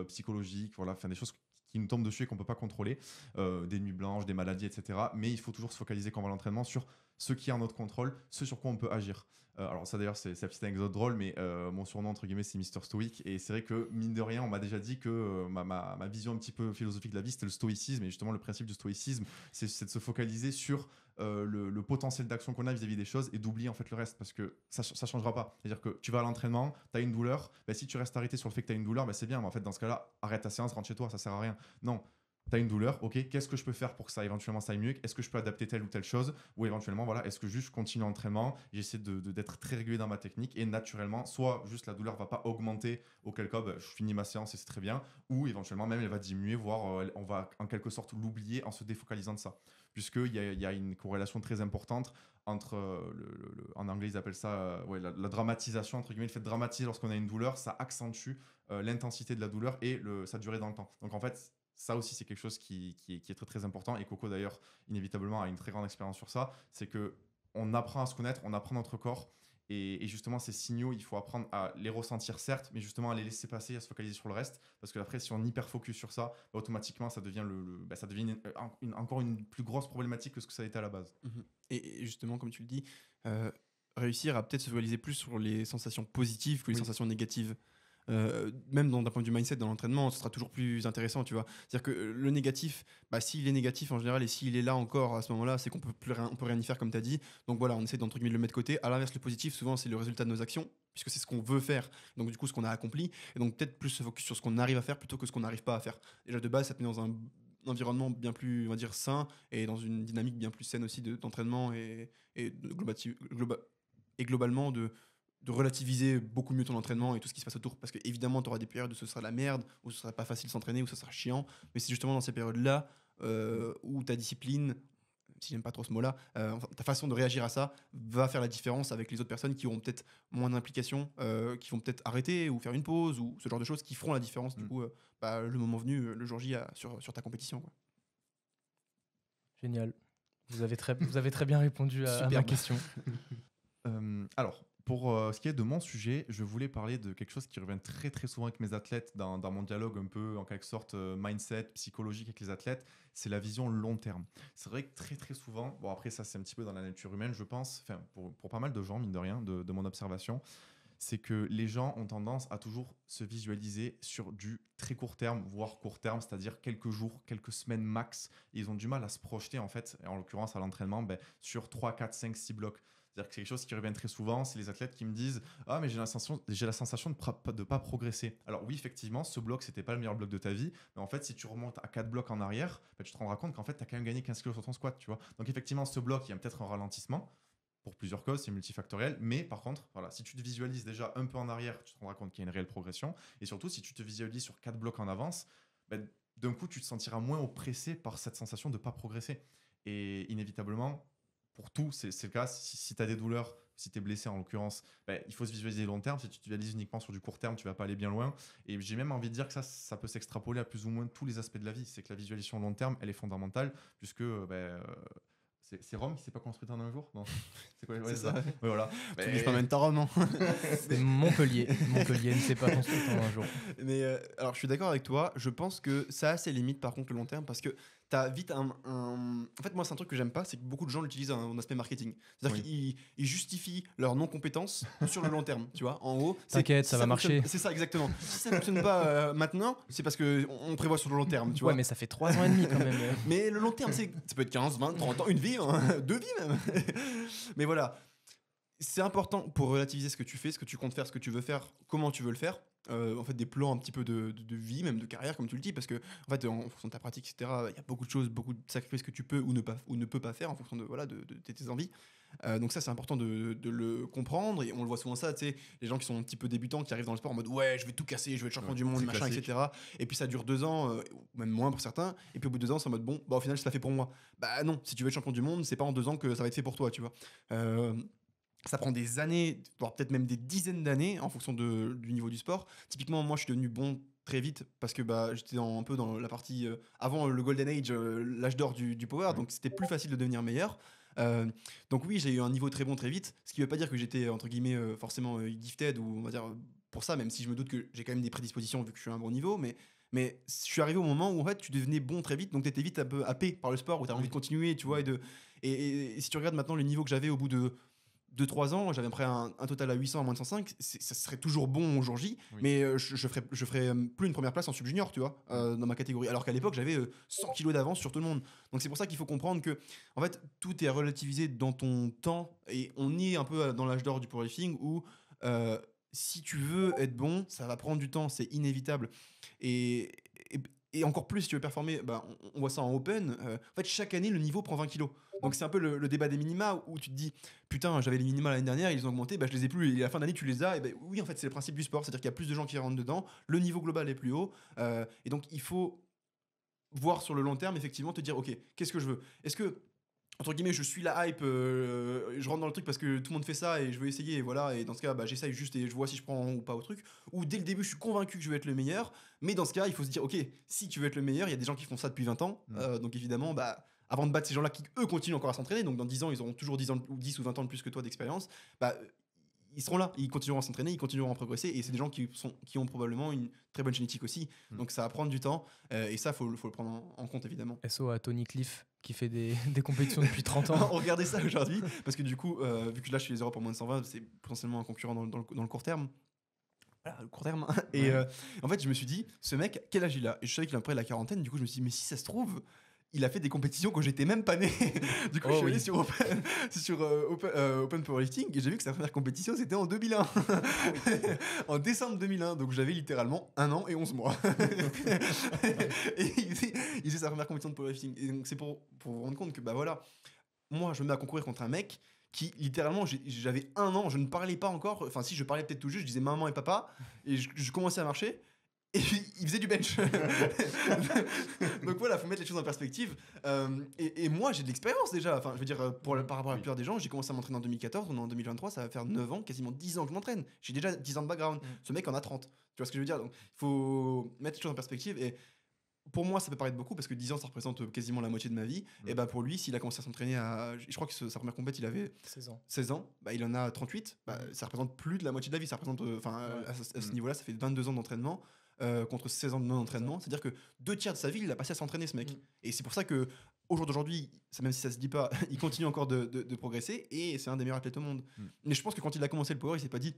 psychologiques, voilà, enfin des choses qui nous tombent dessus et qu'on peut pas contrôler, des nuits blanches, des maladies, etc. Mais il faut toujours se focaliser quand on va à l'entraînement sur ce qui est en notre contrôle, ce sur quoi on peut agir. Alors ça d'ailleurs c'est une petite anecdote drôle, mais mon surnom entre guillemets c'est Mister Stoic, et c'est vrai que mine de rien on m'a déjà dit que ma vision un petit peu philosophique de la vie c'était le stoïcisme, et justement le principe du stoïcisme c'est de se focaliser sur le potentiel d'action qu'on a vis-à-vis des choses et d'oublier en fait le reste, parce que ça changera pas. C'est-à-dire que tu vas à l'entraînement, tu as une douleur, bah, si tu restes arrêté sur le fait que tu as une douleur, bah, c'est bien, mais en fait dans ce cas-là arrête ta séance, rentre chez toi, ça sert à rien. Non, tu as une douleur, ok, qu'est-ce que je peux faire pour que ça éventuellement ça aille mieux? Est-ce que je peux adapter telle ou telle chose? Ou éventuellement, voilà, est-ce que juste je continue l'entraînement, j'essaie d'être très régulier dans ma technique, et naturellement, soit juste la douleur va pas augmenter, auquel cas bah, je finis ma séance et c'est très bien, ou éventuellement même elle va diminuer, voire on va en quelque sorte l'oublier en se défocalisant de ça. Puisqu'il y a une corrélation très importante entre, en anglais ils appellent ça la dramatisation, entre guillemets, le fait de dramatiser lorsqu'on a une douleur, ça accentue l'intensité de la douleur et sa durée dans le temps. Donc en fait, ça aussi, c'est quelque chose qui est très très important. Et Coco, d'ailleurs, inévitablement, a une très grande expérience sur ça. C'est qu'on apprend à se connaître, on apprend notre corps. Et justement, ces signaux, il faut apprendre à les ressentir, certes, mais justement à les laisser passer, à se focaliser sur le reste. Parce que après, si on hyper focus sur ça, bah, automatiquement, ça devient, ça devient encore une plus grosse problématique que ce que ça a été à la base. Et justement, comme tu le dis, réussir à peut-être se focaliser plus sur les sensations positives que les sensations négatives. Même d'un point de vue mindset dans l'entraînement, ce sera toujours plus intéressant, tu vois. C'est-à-dire que le négatif, bah, s'il est négatif en général et s'il est là encore à ce moment-là, c'est qu'on peut rien y faire comme tu as dit. Donc voilà, on essaie d'entre guillemets de le mettre de côté. À l'inverse, le positif, souvent, c'est le résultat de nos actions, puisque c'est ce qu'on veut faire, donc du coup ce qu'on a accompli. Et donc peut-être plus se focus sur ce qu'on arrive à faire plutôt que ce qu'on n'arrive pas à faire. Déjà de base, ça te met dans un environnement bien plus, on va dire, sain, et dans une dynamique bien plus saine aussi d'entraînement et globalement de relativiser beaucoup mieux ton entraînement et tout ce qui se passe autour. Parce que évidemment, tu auras des périodes où ce sera la merde, où ce sera pas facile de s'entraîner, où ce sera chiant. Mais c'est justement dans ces périodes-là où ta discipline, si j'aime pas trop ce mot-là, ta façon de réagir à ça va faire la différence avec les autres personnes qui auront peut-être moins d'implication, qui vont peut-être arrêter ou faire une pause ou ce genre de choses qui feront la différence du coup le moment venu, le jour J sur ta compétition, quoi. Génial. Vous avez très bien répondu à ma question. Alors, pour ce qui est de mon sujet, je voulais parler de quelque chose qui revient très très souvent avec mes athlètes dans mon dialogue un peu en quelque sorte mindset, psychologique avec les athlètes, c'est la vision long terme. C'est vrai que très très souvent, bon après ça c'est un petit peu dans la nature humaine je pense, enfin pour pas mal de gens mine de rien, de mon observation, c'est que les gens ont tendance à toujours se visualiser sur du très court terme, voire court terme, c'est-à-dire quelques jours, quelques semaines max. Et ils ont du mal à se projeter en fait, en l'occurrence à l'entraînement, sur 3, 4, 5, 6 blocs. C'est-à-dire que c'est quelque chose qui revient très souvent, c'est les athlètes qui me disent « Ah, mais j'ai la sensation de ne pas progresser. » Alors oui, effectivement, ce bloc, c'était pas le meilleur bloc de ta vie, mais en fait, si tu remontes à 4 blocs en arrière, tu te rendras compte qu'en fait, tu as quand même gagné 15 kg sur ton squat, tu vois. Donc effectivement, ce bloc, il y a peut-être un ralentissement, pour plusieurs causes, c'est multifactoriel, mais par contre, voilà, si tu te visualises déjà un peu en arrière, tu te rendras compte qu'il y a une réelle progression, et surtout, si tu te visualises sur 4 blocs en avance, d'un coup, tu te sentiras moins oppressé par cette sensation de ne pas progresser. Et inévitablement, pour tout, c'est le cas. Si tu as des douleurs, si tu es blessé en l'occurrence, il faut se visualiser long terme. Si tu te visualises uniquement sur du court terme, tu vas pas aller bien loin. Et j'ai même envie de dire que ça peut s'extrapoler à plus ou moins tous les aspects de la vie. C'est que la visualisation long terme, elle est fondamentale, puisque c'est Rome qui s'est pas construite en un jour. Non. C'est quoi c'est ça. Ouais, voilà. Tous les chemins mènent à Rome, non? C'est Montpellier ne s'est pas construite en un jour. Mais alors je suis d'accord avec toi. Je pense que ça a ses limites par contre le long terme, parce que t'as vite en fait, moi c'est un truc que j'aime pas, c'est que beaucoup de gens l'utilisent en aspect marketing. C'est-à-dire qu'ils justifient leur non-compétence sur le long terme, tu vois. En haut, t'inquiète, ça va marcher. C'est ça exactement. Si ça fonctionne pas maintenant, c'est parce que on prévoit sur le long terme, tu vois. Ouais, mais ça fait 3 ans et demi quand même. Mais le long terme, ça peut être 15, 20, 30 ans, une vie, 2 vies même. Mais voilà. c'est important pour relativiser ce que tu fais, ce que tu comptes faire, ce que tu veux faire, comment tu veux le faire. En fait, des plans un petit peu de vie, même de carrière, comme tu le dis, parce que en fait, en fonction de ta pratique, etc., il y a beaucoup de choses, beaucoup de sacrifices que tu peux ou ne peux pas faire en fonction de, voilà, de tes envies. Donc ça, c'est important de le comprendre, et on le voit souvent ça, tu sais, les gens qui sont un petit peu débutants, qui arrivent dans le sport en mode ouais, je vais tout casser, je vais être champion du monde, c'est machin, classique. etc. Et puis ça dure 2 ans, ou même moins pour certains, et puis au bout de 2 ans, c'est en mode bon, bah au final, c'est pas fait pour moi. Bah non, si tu veux être champion du monde, c'est pas en 2 ans que ça va être fait pour toi, tu vois. Euh, Ça prend des années, voire peut-être même des dizaines d'années en fonction du niveau du sport. Typiquement, moi, je suis devenu bon très vite parce que bah, j'étais un peu dans la partie avant le Golden Age, l'âge d'or du power, Ouais. donc c'était plus facile de devenir meilleur. Euh, donc oui, j'ai eu un niveau très bon très vite, ce qui veut pas dire que j'étais entre guillemets forcément gifted ou on va dire pour ça, même si je me doute que j'ai quand même des prédispositions vu que je suis à un bon niveau, mais je suis arrivé au moment où en fait tu devenais bon très vite, donc tu étais vite un peu happé par le sport, où tu as envie de continuer, tu vois, et si tu regardes maintenant le niveau que j'avais au bout de 2 3 ans, j'avais près un total à 800 à moins de 105, ça serait toujours bon au jour J, Oui. mais je ferais plus une première place en sub-junior, tu vois, dans ma catégorie. Alors qu'à l'époque, j'avais 100 kilos d'avance sur tout le monde. Donc c'est pour ça qu'il faut comprendre que, en fait, tout est relativisé dans ton temps, et on est un peu dans l'âge d'or du powerlifting où euh, si tu veux être bon, ça va prendre du temps, c'est inévitable. Et, et, et encore plus, si tu veux performer, bah, on voit ça en open. En fait, chaque année, le niveau prend 20 kilos. Donc c'est un peu le débat des minima où tu te dis putain, j'avais les minima l'année dernière, ils ont augmenté, bah je les ai plus, et à la fin d'année tu les as, et ben oui, en fait c'est le principe du sport, c'est-à-dire qu'il y a plus de gens qui rentrent dedans, le niveau global est plus haut, et donc il faut voir sur le long terme, effectivement, te dire ok, qu'est-ce que je veux, est-ce que entre guillemets je suis la hype, je rentre dans le truc parce que tout le monde fait ça et je veux essayer, et voilà, et dans ce cas bah, j'essaye juste et je vois si je prends ou pas au truc, ou dès le début je suis convaincu que je vais être le meilleur, mais dans ce cas il faut se dire ok, si tu veux être le meilleur, il y a des gens qui font ça depuis 20 ans, donc évidemment bah avant de battre ces gens-là qui eux continuent encore à s'entraîner, donc dans 10 ans ils auront toujours 10 ans ou 10 ou 20 ans de plus que toi d'expérience, bah ils seront là, ils continueront à s'entraîner, ils continueront à progresser, et c'est des gens qui ont probablement une très bonne génétique aussi, donc ça va prendre du temps, et ça faut le prendre en compte évidemment. SO à Tony Cliff qui fait des compétitions depuis 30 ans. Regardez ça aujourd'hui, parce que du coup, vu que là je suis les Europes en moins de 120, c'est potentiellement un concurrent dans le court terme. Voilà, le court terme. Et en fait, je me suis dit, ce mec, quel âge il a? Et je savais qu'il a près de la quarantaine, du coup, je me suis dit, mais si ça se trouve, il a fait des compétitions quand j'étais même pas né. Du coup, Oh je suis allé oui. sur Open Powerlifting, et j'ai vu que sa première compétition, c'était en 2001. En décembre 2001. Donc, j'avais littéralement 1 an et 11 mois. Et il faisait sa première compétition de powerlifting. Et donc, c'est pour vous rendre compte que, bah voilà, moi, je me mets à concourir contre un mec qui, littéralement, j'avais 1 an, je ne parlais pas encore. Enfin, si, je parlais peut-être tout juste, je disais maman et papa, et je commençais à marcher. Et puis, il faisait du bench. Donc voilà, faut mettre les choses en perspective. Et moi, j'ai de l'expérience déjà. Enfin, je veux dire, par rapport à la plupart des gens, j'ai commencé à m'entraîner en 2014, on est en 2023, ça va faire 9 ans, quasiment 10 ans que je m'entraîne. J'ai déjà 10 ans de background. Ce mec en a 30. Tu vois ce que je veux dire? Donc, il faut mettre les choses en perspective. Et pour moi, ça peut paraître beaucoup parce que 10 ans, ça représente quasiment la moitié de ma vie. Et bah pour lui, s'il a commencé à s'entraîner je crois que sa première compète, il avait 16 ans. 16 ans, bah, il en a 38. Bah, ça représente plus de la moitié de la vie. Ça représente, à ce niveau-là, ça fait 22 ans d'entraînement contre 16 ans de non-entraînement. C'est-à-dire que 2 tiers de sa vie, il a passé à s'entraîner, ce mec. Et c'est pour ça que au jour d'aujourd'hui, même si ça se dit pas, il continue encore de progresser et c'est un des meilleurs athlètes au monde. Mais je pense que quand il a commencé le power, il s'est pas dit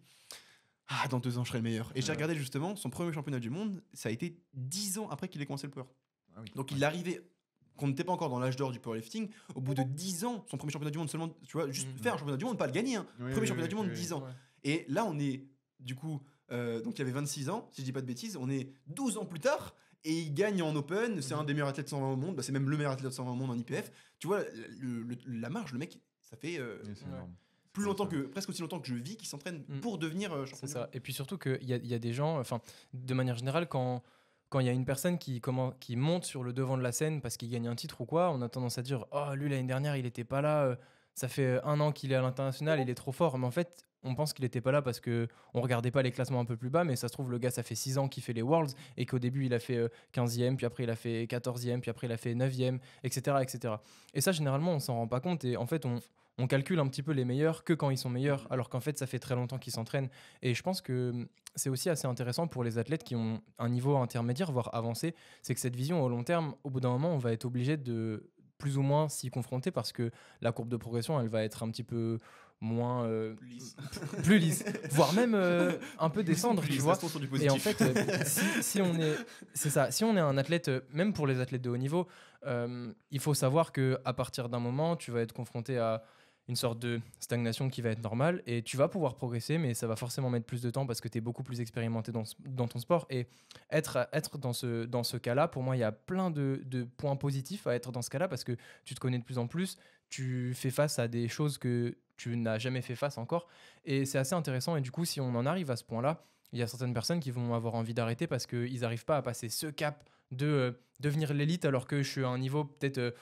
ah, dans 2 ans, je serai le meilleur. Et j'ai regardé justement son premier championnat du monde, ça a été 10 ans après qu'il ait commencé le power. Ah oui. Donc il arrivait, qu'on n'était pas encore dans l'âge d'or du powerlifting, au bout de 10 ans, son premier championnat du monde seulement, tu vois, juste faire un championnat du monde, pas le gagner, hein. Oui, Premier oui, championnat oui, du monde, oui, 10 ans. Ouais. Et là, on est, du coup, donc il avait 26 ans, si je dis pas de bêtises, on est 12 ans plus tard, et il gagne en open, c'est un des meilleurs athlètes 120 au monde, bah, c'est même le meilleur athlète 120 au monde en IPF. Tu vois, la marge, le mec, ça fait Oui, c'est énorme. plus longtemps que, presque aussi longtemps que je vis, qui s'entraîne pour devenir champion. C'est ça. Et puis surtout qu'il y a des gens, enfin, de manière générale, quand il y a une personne qui monte sur le devant de la scène parce qu'il gagne un titre ou quoi, on a tendance à dire oh, lui, l'année dernière, il était pas là, ça fait 1 an qu'il est à l'international, il est trop fort. Mais en fait, on pense qu'il était pas là parce qu'on regardait pas les classements un peu plus bas, mais ça se trouve, le gars, ça fait 6 ans qu'il fait les Worlds et qu'au début, il a fait 15e, puis après, il a fait 14e, puis après, il a fait 9e, etc. etc. Et ça, généralement, on s'en rend pas compte. Et en fait, on calcule un petit peu les meilleurs que quand ils sont meilleurs, alors qu'en fait, ça fait très longtemps qu'ils s'entraînent. Et je pense que c'est aussi assez intéressant pour les athlètes qui ont un niveau intermédiaire, voire avancé, c'est que cette vision au long terme, au bout d'un moment, on va être obligé de plus ou moins s'y confronter parce que la courbe de progression, elle va être un petit peu moins plus lisse, voire même un peu descendre, tu vois. Et en fait, si on est, c'est ça, si on est un athlète, même pour les athlètes de haut niveau, il faut savoir que à partir d'un moment, tu vas être confronté à une sorte de stagnation qui va être normale et tu vas pouvoir progresser, mais ça va forcément mettre plus de temps parce que tu es beaucoup plus expérimenté dans ton sport. Et être dans ce cas-là, pour moi, il y a plein de points positifs à être dans ce cas-là parce que tu te connais de plus en plus, tu fais face à des choses que tu n'as jamais fait face encore. Et c'est assez intéressant. Et du coup, si on en arrive à ce point-là, il y a certaines personnes qui vont avoir envie d'arrêter parce qu'ils n'arrivent pas à passer ce cap de devenir l'élite alors que je suis à un niveau peut-être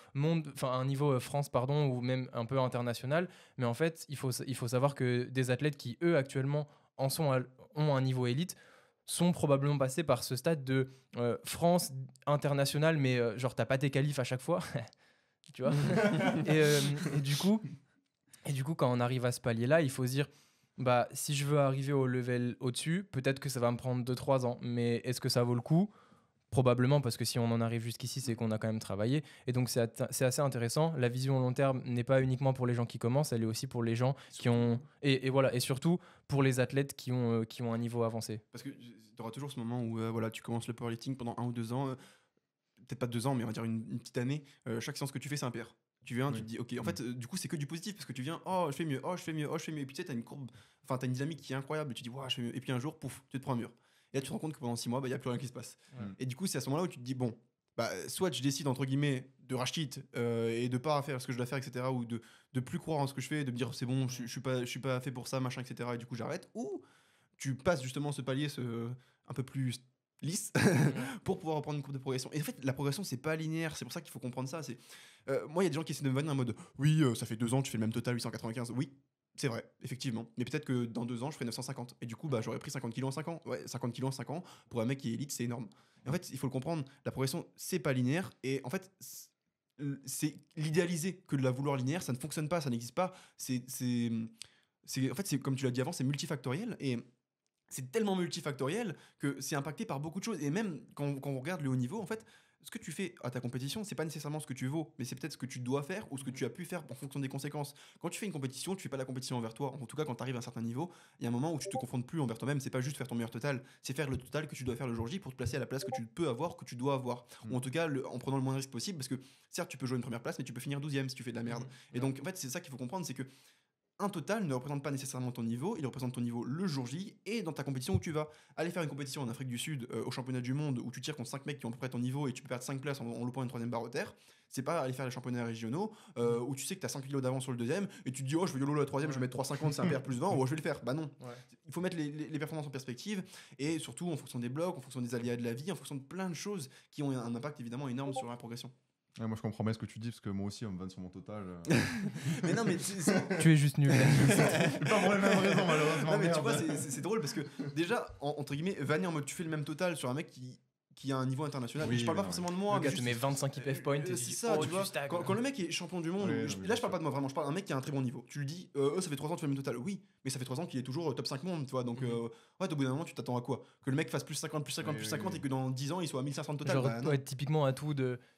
un niveau France pardon, ou même un peu international. Mais en fait, il faut savoir que des athlètes qui, eux, actuellement, ont un niveau élite sont probablement passés par ce stade de France international, mais genre t'as pas tes qualifs à chaque fois, tu vois. et, euh, et du coup, quand on arrive à ce palier-là, il faut se dire, bah, si je veux arriver au level au-dessus, peut-être que ça va me prendre 2-3 ans. Mais est-ce que ça vaut le coup ? Probablement, parce que si on en arrive jusqu'ici, c'est qu'on a quand même travaillé. Et donc, c'est assez intéressant. La vision long terme n'est pas uniquement pour les gens qui commencent, elle est aussi pour les gens qui ont... Et voilà, et surtout pour les athlètes qui ont un niveau avancé. Parce que tu auras toujours ce moment où voilà, tu commences le powerlifting pendant 1 ou 2 ans, peut-être pas 2 ans, mais on va dire une petite année. Chaque séance que tu fais, c'est un PR. Tu viens, tu te dis, ok, en fait, du coup, c'est que du positif parce que tu viens, oh, je fais mieux, oh, je fais mieux, oh, je fais mieux. Et puis tu sais, t'as une courbe, enfin, t'as une dynamique qui est incroyable. Tu te dis, ouais, je fais mieux. Et puis un jour, pouf, tu te prends un mur. Et là, tu te rends compte que pendant 6 mois, il n'y a plus rien qui se passe. Ouais. Et du coup, c'est à ce moment-là où tu te dis, bon, bah, soit je décide, entre guillemets, de racheter et de pas faire ce que je dois faire, etc. Ou de plus croire en ce que je fais, de me dire, c'est bon, je suis pas fait pour ça, machin, etc. Et du coup, j'arrête. Ou tu passes justement ce palier un peu plus lisse pour pouvoir reprendre une courbe de progression. Et en fait, la progression, c'est pas linéaire. C'est pour ça qu'il faut comprendre ça. Moi, il y a des gens qui essaient de me vanner en mode oui, ça fait 2 ans, tu fais le même total, 895. Oui, c'est vrai, effectivement. Mais peut-être que dans 2 ans, je ferai 950. Et du coup, bah, j'aurais pris 50 kilos en 5 ans. Ouais, 50 kilos en 5 ans, pour un mec qui est élite, c'est énorme. Et en fait, il faut le comprendre. La progression, c'est pas linéaire. Et en fait, c'est l'idéaliser que de la vouloir linéaire. Ça ne fonctionne pas, ça n'existe pas. En fait, c'est comme tu l'as dit avant, c'est multifactoriel. Et c'est tellement multifactoriel que c'est impacté par beaucoup de choses. Et même quand on regarde le haut niveau, en fait, ce que tu fais à ta compétition, c'est pas nécessairement ce que tu vaux, mais c'est peut-être ce que tu dois faire ou ce que tu as pu faire en fonction des conséquences. Quand tu fais une compétition, tu fais pas la compétition envers toi. En tout cas, quand tu arrives à un certain niveau, il y a un moment où tu te confrontes plus envers toi-même. C'est pas juste faire ton meilleur total, c'est faire le total que tu dois faire le jour J pour te placer à la place que tu peux avoir, que tu dois avoir. Ou en tout cas, en prenant le moins de risques possible, parce que certes, tu peux jouer une première place, mais tu peux finir 12e si tu fais de la merde. Et donc, en fait, c'est ça qu'il faut comprendre, c'est que un total ne représente pas nécessairement ton niveau, il représente ton niveau le jour J et dans ta compétition où tu vas aller faire une compétition en Afrique du Sud au championnat du monde où tu tires contre 5 mecs qui ont à peu près ton niveau et tu peux perdre 5 places en loupant une 3e barre au terre. C'est pas aller faire les championnats régionaux où tu sais que tu as 5 kilos d'avance sur le 2e et tu te dis oh je vais YOLO la 3e, je vais mettre 3,50, c'est un PR plus 20, oh je vais le faire. Bah non. Ouais. Il faut mettre les performances en perspective et surtout en fonction des blocs, en fonction des aléas de la vie, en fonction de plein de choses qui ont un impact évidemment énorme sur la progression. Ouais, moi je comprends bien ce que tu dis parce que moi aussi on me vanne sur mon total. Mais non, mais tu es juste nul. Pas pour les mêmes raisons malheureusement. Non, mais tu vois, c'est drôle parce que déjà, entre guillemets, vanner en mode tu fais le même total sur un mec qui a un niveau international. Oui, je parle pas forcément de moi. Le gars te met 25 IPF points. C'est ça, tu vois. Quand le mec est champion du monde, là je parle pas de moi vraiment, je parle d'un mec qui a un très bon niveau. Tu lui dis, ça fait 3 ans que tu fais le même total. Oui, mais ça fait 3 ans qu'il est toujours top 5 monde, tu vois. Donc, ouais, au bout d'un moment, tu t'attends à quoi ? Que le mec fasse plus 50, plus 50, plus 50 et que dans 10 ans il soit à 1500 de total. Genre, typiquement, un tout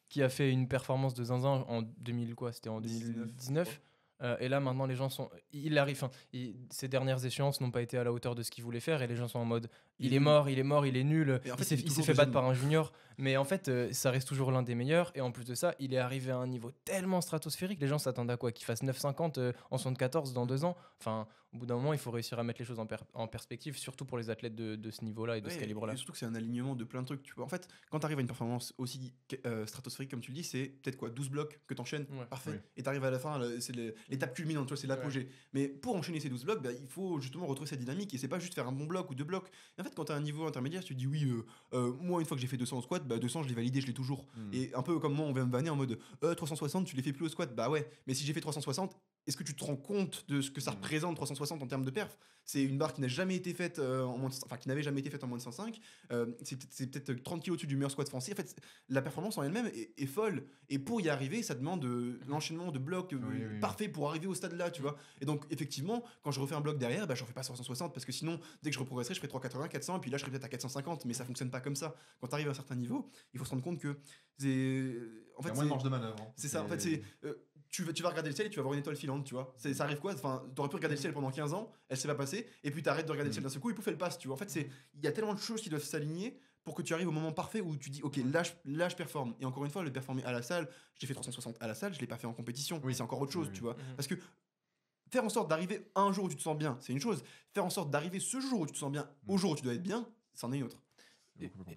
qui a fait une performance de zinzin en 2000, quoi, c'était en 2019. Et là, maintenant, les gens sont. Ces dernières échéances n'ont pas été à la hauteur de ce qu'il voulait faire. Et les gens sont en mode il est mort, il est nul. En fait, il s'est fait battre par un junior. Mais en fait, ça reste toujours l'un des meilleurs. Et en plus de ça, il est arrivé à un niveau tellement stratosphérique. Les gens s'attendent à quoi ? Qu'il fasse 9,50 en 74 dans 2 ans. Enfin, au bout d'un moment, il faut réussir à mettre les choses en perspective, surtout pour les athlètes de ce niveau-là et de ce calibre-là. Et surtout que c'est un alignement de plein de trucs. Tu vois. En fait, quand tu arrives à une performance aussi stratosphérique, comme tu le dis, c'est peut-être quoi 12 blocs que tu enchaînes. Ouais. Parfait. Oui. Et tu arrives à la fin, c'est l'étape culminante, tu vois, c'est l'apogée. Ouais. Mais pour enchaîner ces 12 blocs, il faut justement retrouver cette dynamique. Et c'est pas juste faire un bon bloc ou 2 blocs. Et en fait, quand tu as un niveau intermédiaire, tu te dis oui, moi, une fois que j'ai fait 200 au squat, 200, je l'ai validé, je l'ai toujours. Et un peu comme moi, on vient me vanner en mode 360, tu les fais plus au squat. Bah ouais, mais si j'ai fait 360, est-ce que tu te rends compte de ce que ça représente 360 en termes de perf ? C'est une barre qui n'a jamais été faite qui n'avait jamais été faite en moins de 105. C'est peut-être 30 kg au-dessus du meilleur squat français. En fait, la performance en elle-même est folle. Et pour y arriver, ça demande l'enchaînement de blocs parfait pour arriver au stade là, tu vois. Et donc, effectivement, quand je refais un bloc derrière, j'en fais pas 360 parce que sinon, dès que je reprogresserai, je ferai 380, 400 et puis là, je serai peut-être à 450. Mais ça fonctionne pas comme ça. Quand tu arrives à un certain niveau, il faut se rendre compte que en fait, moins de marge de manœuvre. C'est ça. En fait, tu vas regarder le ciel et tu vas voir une étoile filante, tu vois. Ça arrive quoi ? Enfin, t'aurais pu regarder le ciel pendant 15 ans, elle s'est pas passée, et puis t'arrêtes de regarder le ciel d'un seul coup, et pouf, elle passe, tu vois. En fait, il y a tellement de choses qui doivent s'aligner pour que tu arrives au moment parfait où tu dis, ok, là je performe. Et encore une fois, le performer à la salle, j'ai fait 360 à la salle, je l'ai pas fait en compétition. Oui, c'est encore autre chose, tu vois. Parce que faire en sorte d'arriver un jour où tu te sens bien, c'est une chose. Faire en sorte d'arriver ce jour où tu te sens bien, au jour où tu dois être bien, c'en est une autre.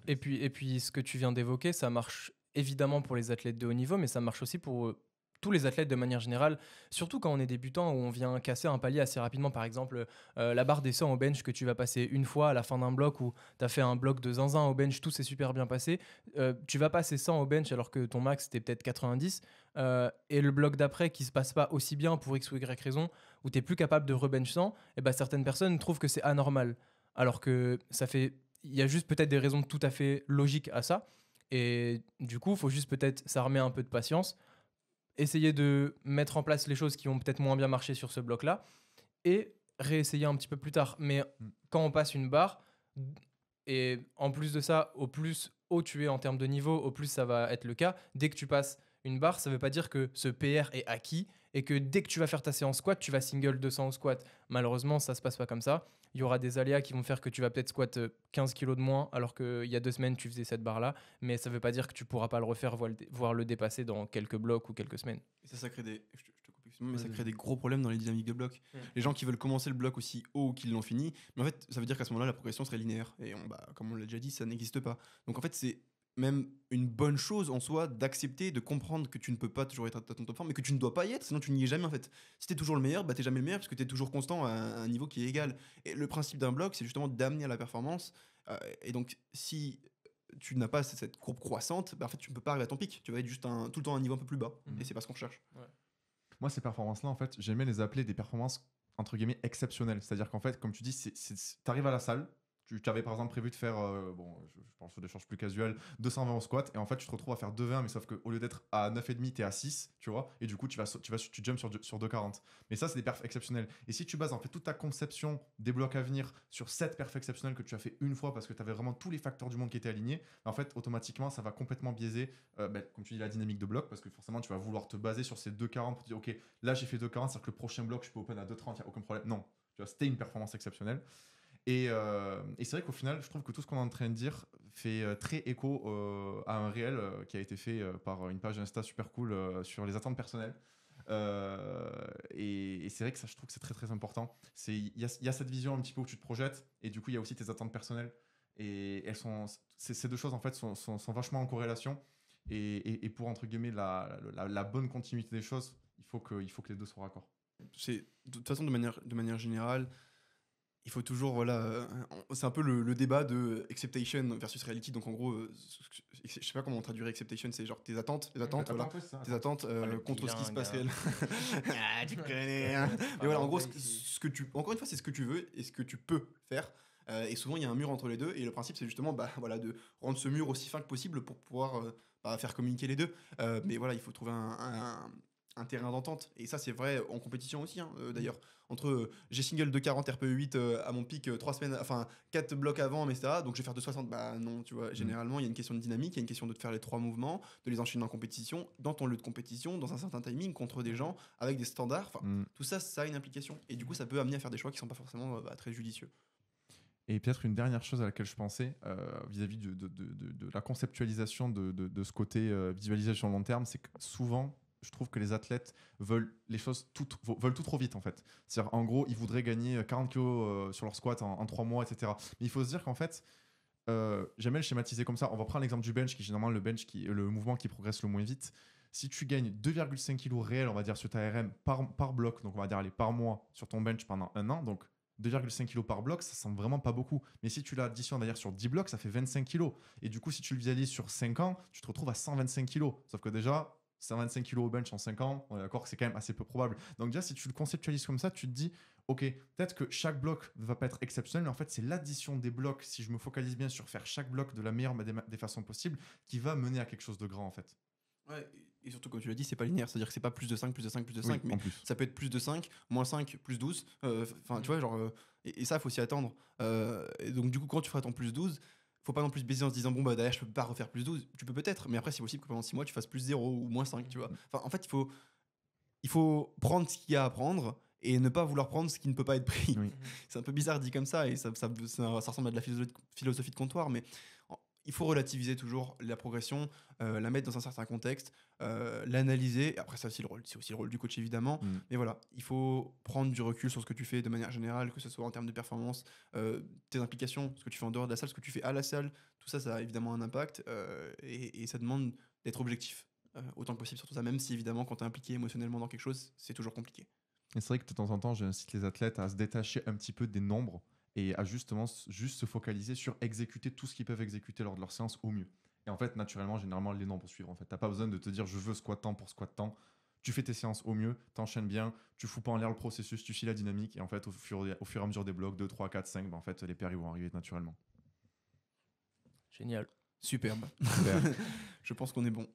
Et puis, ce que tu viens d'évoquer, ça marche évidemment pour les athlètes de haut niveau, mais ça marche aussi pour tous les athlètes de manière générale, surtout quand on est débutant, où on vient casser un palier assez rapidement. Par exemple, la barre des 100 au bench que tu vas passer une fois à la fin d'un bloc, où tu as fait un bloc de zinzin au bench, tout s'est super bien passé. Tu vas passer 100 au bench alors que ton max c'était peut-être 90, et le bloc d'après qui se passe pas aussi bien pour X ou Y raison, où tu es plus capable de rebench 100, et ben certaines personnes trouvent que c'est anormal. Alors que il y a juste peut-être des raisons tout à fait logiques à ça. Et du coup, il faut juste peut-être s'armer un peu de patience, essayer de mettre en place les choses qui ont peut-être moins bien marché sur ce bloc-là et réessayer un petit peu plus tard. Mais quand on passe une barre, et en plus de ça, au plus haut tu es en termes de niveau, au plus ça va être le cas. Dès que tu passes une barre, ça ne veut pas dire que ce PR est acquis et que dès que tu vas faire ta séance squat, tu vas single 200 au squat. Malheureusement, ça ne se passe pas comme ça. Il y aura des aléas qui vont faire que tu vas peut-être squat 15 kilos de moins alors qu'il y a 2 semaines, tu faisais cette barre-là. Mais ça ne veut pas dire que tu ne pourras pas le refaire, voire le dépasser dans quelques blocs ou quelques semaines. Et ça crée des... Je te coupe, excuse-moi, mais ça crée des gros problèmes dans les dynamiques de bloc. Les gens qui veulent commencer le bloc aussi haut qu'ils l'ont fini, mais en fait, ça veut dire qu'à ce moment-là, la progression serait linéaire. Et comme on l'a déjà dit, ça n'existe pas. Donc en fait, c'est même une bonne chose en soi d'accepter, de comprendre que tu ne peux pas toujours être à ton top forme, mais que tu ne dois pas y être, sinon tu n'y es jamais en fait. Si tu es toujours le meilleur, t'es jamais le meilleur parce que tu es toujours constant à un niveau qui est égal. Et le principe d'un bloc, c'est justement d'amener à la performance. Et donc, si tu n'as pas cette courbe croissante, en fait, tu ne peux pas arriver à ton pic. Tu vas être juste tout le temps à un niveau un peu plus bas. Et c'est pas ce qu'on recherche. Ouais. Moi, ces performances-là, en fait, j'aimais les appeler des performances entre guillemets exceptionnelles. C'est-à-dire qu'en fait, comme tu dis, tu arrives à la salle, tu avais par exemple prévu de faire, je pense sur des charges plus casuelles, 220 au squat, et en fait, tu te retrouves à faire 220, mais sauf qu'au lieu d'être à 9,5, tu es à 6, tu vois, et du coup, tu jumps sur 2,40. Mais ça, c'est des perfs exceptionnels. Et si tu bases en fait toute ta conception des blocs à venir sur cette perf exceptionnelle que tu as fait une fois parce que tu avais vraiment tous les facteurs du monde qui étaient alignés, en fait, automatiquement, ça va complètement biaiser, comme tu dis, la dynamique de bloc, parce que forcément, tu vas vouloir te baser sur ces 2,40 pour te dire, ok, là, j'ai fait 2,40, c'est-à-dire que le prochain bloc, je peux open à 2,30, il n'y a aucun problème. Non, tu vois, c'était une performance exceptionnelle. Et c'est vrai qu'au final, je trouve que tout ce qu'on est en train de dire fait très écho à un réel qui a été fait par une page Insta super cool sur les attentes personnelles. Et c'est vrai que ça, je trouve que c'est très très important. Il y a cette vision un petit peu où tu te projettes, et du coup, il y a aussi tes attentes personnelles. Et ces deux choses en fait sont vachement en corrélation. Et pour entre guillemets la bonne continuité des choses, il faut que les deux soient raccords. De toute façon, de manière générale, il faut toujours, c'est un peu le débat de acceptation versus reality. Donc en gros, je sais pas comment on traduirait acceptation, c'est genre tes attentes, voilà, tes attentes contre ce qui se passe réellement. Ah, tu connais. Hein. Mais voilà, en gros, encore une fois, c'est ce que tu veux et ce que tu peux faire. Et souvent, il y a un mur entre les deux. Et le principe, c'est justement de rendre ce mur aussi fin que possible pour pouvoir faire communiquer les deux. Mais voilà, il faut trouver un terrain d'entente. Et ça, c'est vrai en compétition aussi, d'ailleurs. Entre j'ai single 2,40 RPE8 à mon pic 3 semaines, enfin 4 blocs avant, mais etc. Donc je vais faire 2,60. Bah non, tu vois. Généralement, il y a une question de dynamique, il y a une question de te faire les 3 mouvements, de les enchaîner en compétition, dans ton lieu de compétition, dans un certain timing, contre des gens, avec des standards. Tout ça, ça a une implication. Et du coup, ça peut amener à faire des choix qui sont pas forcément très judicieux. Et peut-être une dernière chose à laquelle je pensais vis-à-vis de la conceptualisation de ce côté visualisation long terme, c'est que souvent, je trouve que les athlètes veulent les choses veulent tout trop vite en fait. C'est-à-dire, en gros, ils voudraient gagner 40 kilos sur leur squat en 3 mois, etc. Mais il faut se dire qu'en fait, j'aime le schématiser comme ça. On va prendre l'exemple du bench, qui est généralement le mouvement qui progresse le moins vite. Si tu gagnes 2,5 kilos réels, on va dire, sur ta RM par bloc, donc on va dire par mois sur ton bench pendant un an, donc 2,5 kg par bloc, ça semble vraiment pas beaucoup. Mais si tu l'additionnes d'ailleurs sur 10 blocs, ça fait 25 kg. Et du coup, si tu le visualises sur 5 ans, tu te retrouves à 125 kg. Sauf que déjà, 125 kg au bench en 5 ans, on est d'accord que c'est quand même assez peu probable. Donc déjà, si tu le conceptualises comme ça, tu te dis, ok, peut-être que chaque bloc ne va pas être exceptionnel, mais en fait, c'est l'addition des blocs, si je me focalise bien sur faire chaque bloc de la meilleure des façons possibles, qui va mener à quelque chose de grand, en fait. Ouais, et surtout, comme tu l'as dit, c'est pas linéaire. C'est-à-dire que c'est pas plus de 5, plus de 5, plus de 5, Oui, mais ça peut être plus de 5, moins 5, plus 12. Enfin, tu vois, genre. Et ça, il faut s'y attendre. Et donc, du coup, quand tu feras ton plus 12, faut pas non plus baiser en se disant, bon, derrière, je peux pas refaire plus 12. Tu peux peut-être, mais après, c'est possible que pendant 6 mois, tu fasses plus 0 ou moins 5, tu vois. Enfin, en fait, il faut prendre ce qu'il y a à prendre et ne pas vouloir prendre ce qui ne peut pas être pris. Oui. C'est un peu bizarre dit comme ça, et ça ressemble à de la philosophie de comptoir, mais il faut relativiser toujours la progression, la mettre dans un certain contexte, l'analyser. Après, c'est aussi le rôle du coach, évidemment. Mais voilà, il faut prendre du recul sur ce que tu fais de manière générale, que ce soit en termes de performance, tes implications, ce que tu fais en dehors de la salle, ce que tu fais à la salle. Tout ça, ça a évidemment un impact et ça demande d'être objectif autant que possible sur tout ça, même si évidemment, quand tu es impliqué émotionnellement dans quelque chose, c'est toujours compliqué. Et c'est vrai que de temps en temps, j'incite les athlètes à se détacher un petit peu des nombres et à justement juste se focaliser sur exécuter tout ce qu'ils peuvent exécuter lors de leur séance au mieux. Et en fait, naturellement, généralement, les nombres suivent. En fait, t'as pas besoin de te dire je veux squat temps pour squat temps. Tu fais tes séances au mieux, t'enchaînes bien, tu fous pas en l'air le processus, tu suis la dynamique. Et en fait, au fur et à mesure des blocs, 2, 3, 4, 5, en fait, les paires ils vont arriver naturellement. Génial. Superbe. Super. Je pense qu'on est bon.